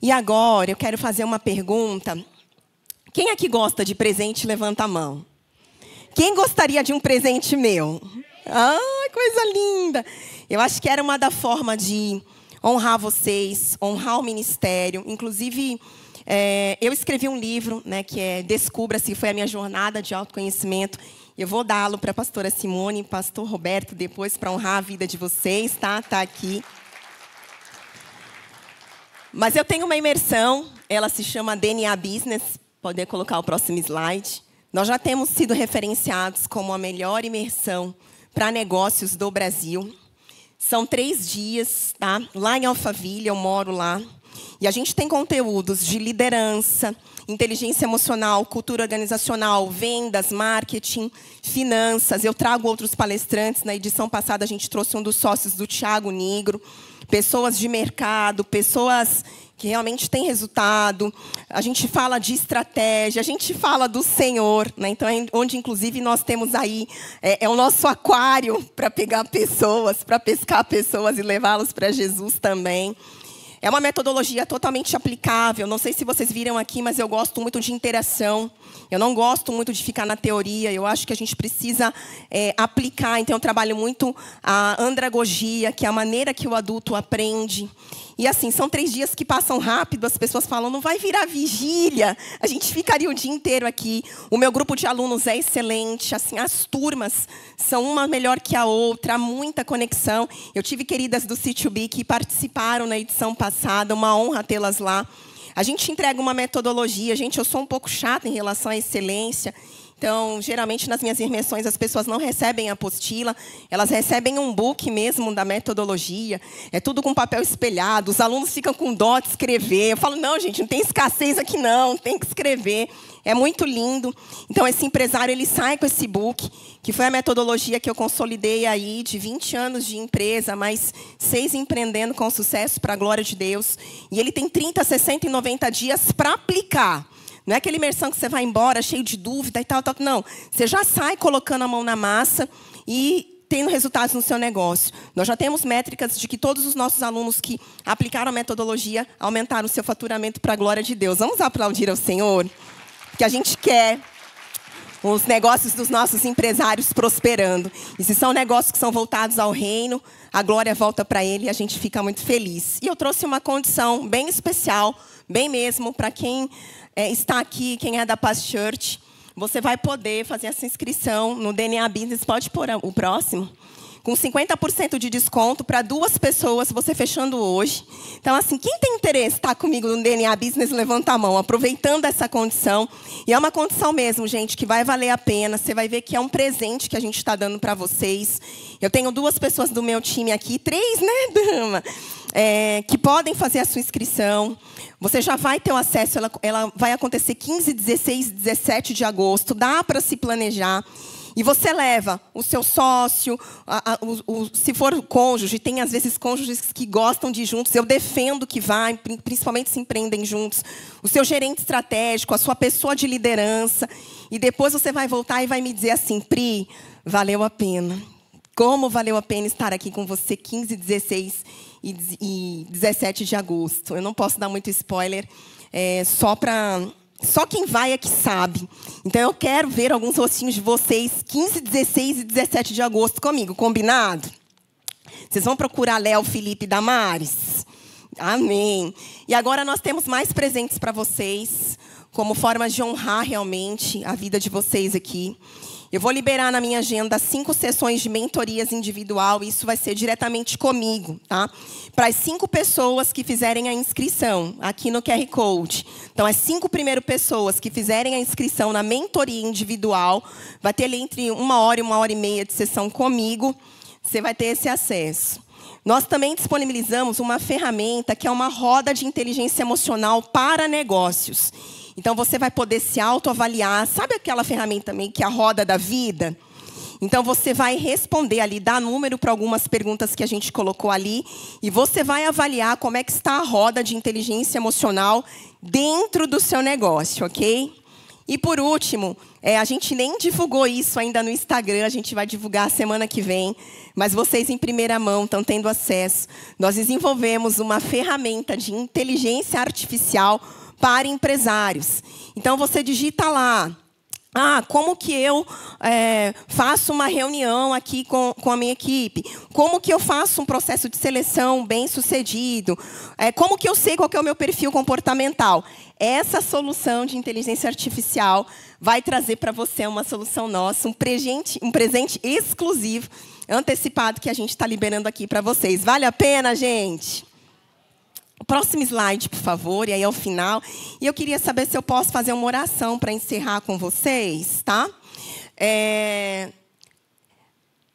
E agora eu quero fazer uma pergunta. Quem aqui gosta de presente, levanta a mão. Quem gostaria de um presente meu? Ah, coisa linda! Eu acho que era uma da forma de honrar vocês, honrar o ministério. Inclusive, eu escrevi um livro, né, que é Descubra-se, foi a minha jornada de autoconhecimento. Eu vou dá-lo para a pastora Simone e pastor Roberto depois, para honrar a vida de vocês, tá? Tá aqui. Mas eu tenho uma imersão, ela se chama DNA Business. Pode colocar o próximo slide. Nós já temos sido referenciados como a melhor imersão para negócios do Brasil. São 3 dias, tá? Lá em Alphaville, eu moro lá. E a gente tem conteúdos de liderança, inteligência emocional, cultura organizacional, vendas, marketing, finanças. Eu trago outros palestrantes. Na edição passada, a gente trouxe um dos sócios do Thiago Negro. Pessoas de mercado, pessoas que realmente têm resultado. A gente fala de estratégia, a gente fala do Senhor, né? Então, onde, inclusive, nós temos aí o nosso aquário para pegar pessoas, para pescar pessoas e levá-los para Jesus também. É uma metodologia totalmente aplicável. Não sei se vocês viram aqui, mas eu gosto muito de interação. Eu não gosto muito de ficar na teoria. Eu acho que a gente precisa aplicar. Então, eu trabalho muito a andragogia, que é a maneira que o adulto aprende. E assim, são 3 dias que passam rápido. As pessoas falam, não vai virar vigília. A gente ficaria o dia inteiro aqui. O meu grupo de alunos é excelente. Assim, as turmas são uma melhor que a outra. Há muita conexão. Eu tive queridas do Sítio B que participaram na edição passada. Uma honra tê-las lá. A gente entrega uma metodologia. Gente, eu sou um pouco chata em relação à excelência. Então, geralmente, nas minhas imersões, as pessoas não recebem a apostila, elas recebem um book mesmo da metodologia, é tudo com papel espelhado, os alunos ficam com dó de escrever. Eu falo, não, gente, não tem escassez aqui não, tem que escrever. É muito lindo. Então, esse empresário, ele sai com esse book, que foi a metodologia que eu consolidei aí, de 20 anos de empresa, mais 6 empreendendo com sucesso, para a glória de Deus. E ele tem 30, 60 e 90 dias para aplicar. Não é aquela imersão que você vai embora cheio de dúvida e tal. Não, você já sai colocando a mão na massa e tendo resultados no seu negócio. Nós já temos métricas de que todos os nossos alunos que aplicaram a metodologia aumentaram o seu faturamento para a glória de Deus. Vamos aplaudir ao Senhor? Que a gente quer os negócios dos nossos empresários prosperando. E se são negócios que são voltados ao reino, a glória volta para Ele e a gente fica muito feliz. E eu trouxe uma condição bem especial, bem mesmo, para quem está aqui, quem é da Paz Church. Você vai poder fazer essa inscrição no DNA Business. Pode pôr o próximo. Com 50% de desconto para 2 pessoas, você fechando hoje. Então, assim, quem tem interesse em estar comigo no DNA Business, levanta a mão, aproveitando essa condição. E é uma condição mesmo, gente, que vai valer a pena. Você vai ver que é um presente que a gente está dando para vocês. Eu tenho 2 pessoas do meu time aqui, 3, né, dama? Que podem fazer a sua inscrição. Você já vai ter o acesso, ela vai acontecer 15, 16, 17 de agosto. Dá para se planejar. E você leva o seu sócio, se for cônjuge, tem às vezes cônjuges que gostam de ir juntos, eu defendo que vai, principalmente se empreendem juntos. O seu gerente estratégico, a sua pessoa de liderança. E depois você vai voltar e vai me dizer assim, Pri, valeu a pena. Como valeu a pena estar aqui com você 15, 16 e 17 de agosto. Eu não posso dar muito spoiler, só quem vai é que sabe. Então, eu quero ver alguns rostinhos de vocês 15, 16 e 17 de agosto comigo. Combinado? Vocês vão procurar Léo, Felipe e Damares? Amém. E agora nós temos mais presentes para vocês, como forma de honrar realmente a vida de vocês aqui. Eu vou liberar na minha agenda 5 sessões de mentorias individual. Isso vai ser diretamente comigo, tá? Para as 5 pessoas que fizerem a inscrição aqui no QR Code. Então, as 5 primeiras pessoas que fizerem a inscrição na mentoria individual, vai ter ali entre 1 hora e 1 hora e meia de sessão comigo. Você vai ter esse acesso. Nós também disponibilizamos uma ferramenta que é uma roda de inteligência emocional para negócios. Então, você vai poder se autoavaliar. Sabe aquela ferramenta também que é a roda da vida? Então, você vai responder ali, dar número para algumas perguntas que a gente colocou ali. E você vai avaliar como é que está a roda de inteligência emocional dentro do seu negócio, ok? E, por último, a gente nem divulgou isso ainda no Instagram. A gente vai divulgar semana que vem. Mas vocês, em primeira mão, estão tendo acesso. Nós desenvolvemos uma ferramenta de inteligência artificial para empresários. Então, você digita lá, como que eu faço uma reunião aqui com a minha equipe? Como que eu faço um processo de seleção bem sucedido? Como que eu sei qual que é o meu perfil comportamental? Essa solução de inteligência artificial vai trazer para você uma solução nossa, um presente exclusivo, antecipado, que a gente está liberando aqui para vocês. Vale a pena, gente? Próximo slide, por favor, e aí é o final. E eu queria saber se eu posso fazer uma oração para encerrar com vocês, tá?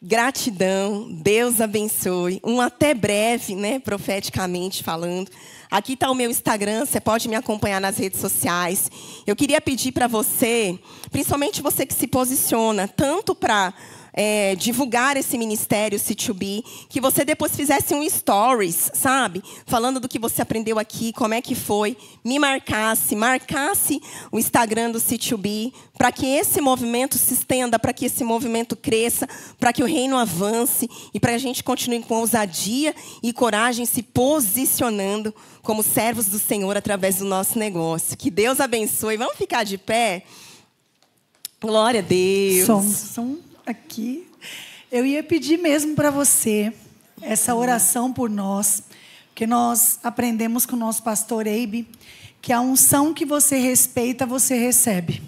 Gratidão, Deus abençoe. Até breve, né, profeticamente falando. Aqui está o meu Instagram, você pode me acompanhar nas redes sociais. Eu queria pedir para você, principalmente você que se posiciona, tanto para divulgar esse ministério C2B, que você depois fizesse um stories, sabe? Falando do que você aprendeu aqui, como é que foi, me marcasse o Instagram do C2B, para que esse movimento se estenda, para que esse movimento cresça, para que o reino avance e para que a gente continue com ousadia e coragem se posicionando como servos do Senhor através do nosso negócio. Que Deus abençoe. Vamos ficar de pé? Glória a Deus. Som aqui. Eu ia pedir mesmo para você essa oração por nós, porque nós aprendemos com o nosso pastor Eibe que a unção que você respeita, você recebe.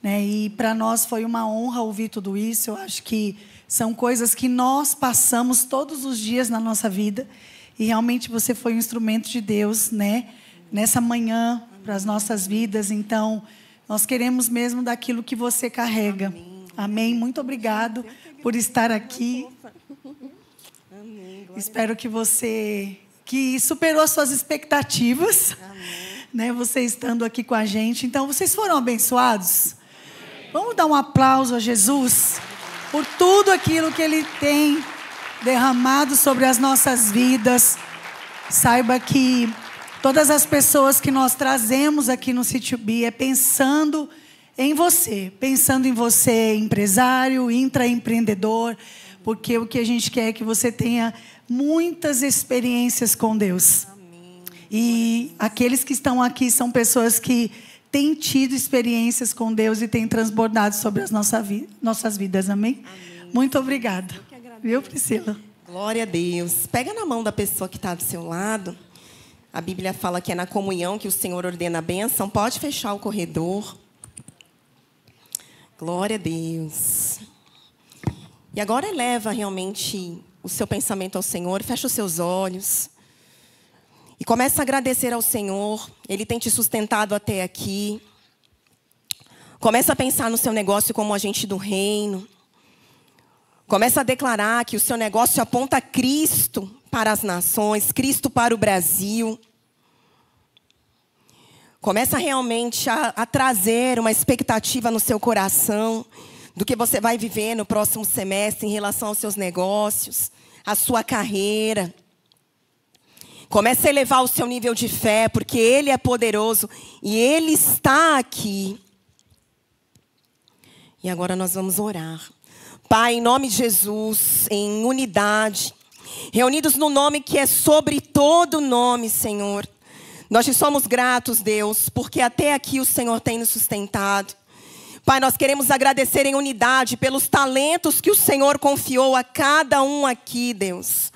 Né? E para nós foi uma honra ouvir tudo isso. Eu acho que são coisas que nós passamos todos os dias na nossa vida. E realmente você foi um instrumento de Deus, né? Nessa manhã, para as nossas vidas. Então, nós queremos mesmo daquilo que você carrega. Amém. Amém. Muito obrigado por estar aqui. Amém. Espero que você superou as suas expectativas, né? Você estando aqui com a gente. Então, vocês foram abençoados? Vamos dar um aplauso a Jesus por tudo aquilo que Ele tem derramado sobre as nossas vidas. Saiba que todas as pessoas que nós trazemos aqui no C2B é pensando em você, empresário, intraempreendedor, porque o que a gente quer é que você tenha muitas experiências com Deus. Amém. E aqueles que estão aqui são pessoas que têm tido experiências com Deus e têm transbordado sobre as nossas vidas. Amém? Amém. Muito obrigada. Viu, Priscila? Glória a Deus. Pega na mão da pessoa que está do seu lado. A Bíblia fala que é na comunhão que o Senhor ordena a bênção. Pode fechar o corredor. Glória a Deus. E agora eleva realmente o seu pensamento ao Senhor. Fecha os seus olhos. E começa a agradecer ao Senhor. Ele tem te sustentado até aqui. Começa a pensar no seu negócio como agente do reino. Começa a declarar que o seu negócio aponta Cristo para as nações, Cristo para o Brasil. Começa realmente a trazer uma expectativa no seu coração do que você vai viver no próximo semestre em relação aos seus negócios, à sua carreira. Começa a elevar o seu nível de fé, porque Ele é poderoso e Ele está aqui. E agora nós vamos orar. Pai, em nome de Jesus, em unidade, reunidos no nome que é sobre todo nome, Senhor. Nós te somos gratos, Deus, porque até aqui o Senhor tem nos sustentado. Pai, nós queremos agradecer em unidade pelos talentos que o Senhor confiou a cada um aqui, Deus.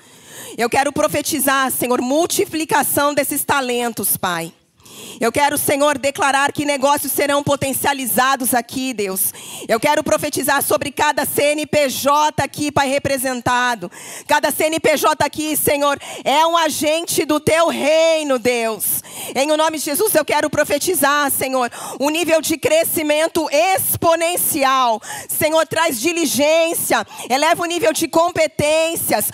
Eu quero profetizar, Senhor, multiplicação desses talentos, Pai. Eu quero, Senhor, declarar que negócios serão potencializados aqui, Deus. Eu quero profetizar sobre cada CNPJ aqui, Pai, representado. Cada CNPJ aqui, Senhor, é um agente do Teu reino, Deus. Em o nome de Jesus, eu quero profetizar, Senhor, um nível de crescimento exponencial. Senhor, traz diligência, eleva o nível de competências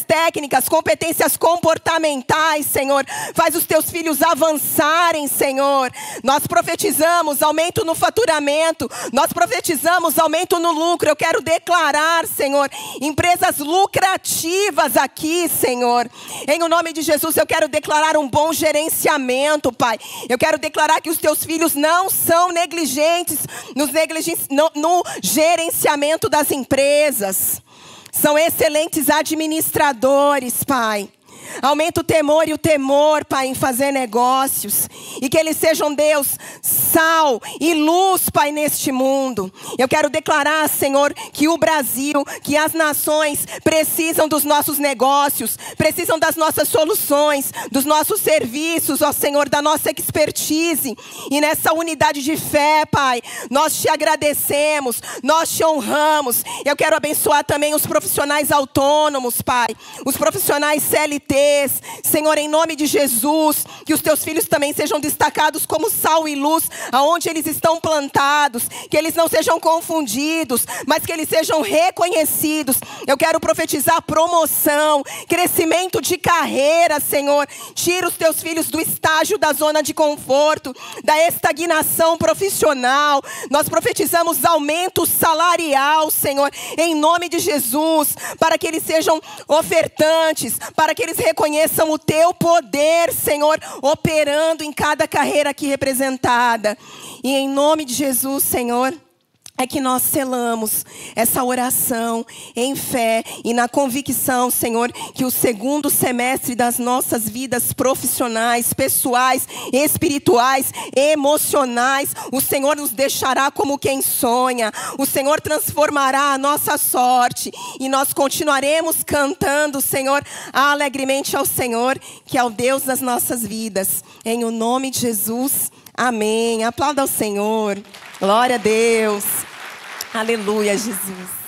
técnicas, competências comportamentais, Senhor. Faz os Teus filhos avançarem, Senhor. Nós profetizamos aumento no faturamento, nós profetizamos aumento no lucro. Eu quero declarar, Senhor, empresas lucrativas aqui, Senhor. Em o nome de Jesus, eu quero declarar um bom gerenciamento, Pai. Eu quero declarar que os Teus filhos não são negligentes no gerenciamento das empresas. São excelentes administradores, Pai. Aumenta o temor e o temor, Pai, em fazer negócios. E que eles sejam, Deus, sal e luz, Pai, neste mundo. Eu quero declarar, Senhor, que o Brasil, que as nações precisam dos nossos negócios, precisam das nossas soluções, dos nossos serviços, ó Senhor, da nossa expertise. E nessa unidade de fé, Pai, nós te agradecemos, nós te honramos. Eu quero abençoar também os profissionais autônomos, Pai, os profissionais CLT, gravidez. Senhor, em nome de Jesus, que os teus filhos também sejam destacados como sal e luz, aonde eles estão plantados, que eles não sejam confundidos, mas que eles sejam reconhecidos. Eu quero profetizar promoção, crescimento de carreira, Senhor. Tira os teus filhos do estágio da zona de conforto, da estagnação profissional. Nós profetizamos aumento salarial, Senhor, em nome de Jesus, para que eles sejam ofertantes, para que eles reconheçam o teu poder, Senhor, operando em cada carreira aqui representada. E em nome de Jesus, Senhor, é que nós selamos essa oração em fé e na convicção, Senhor, que o segundo semestre das nossas vidas profissionais, pessoais, espirituais, emocionais, o Senhor nos deixará como quem sonha. O Senhor transformará a nossa sorte e nós continuaremos cantando, Senhor, alegremente ao Senhor, que é o Deus das nossas vidas. Em o nome de Jesus, amém. Aplauda ao Senhor. Glória a Deus. Aleluia, Jesus.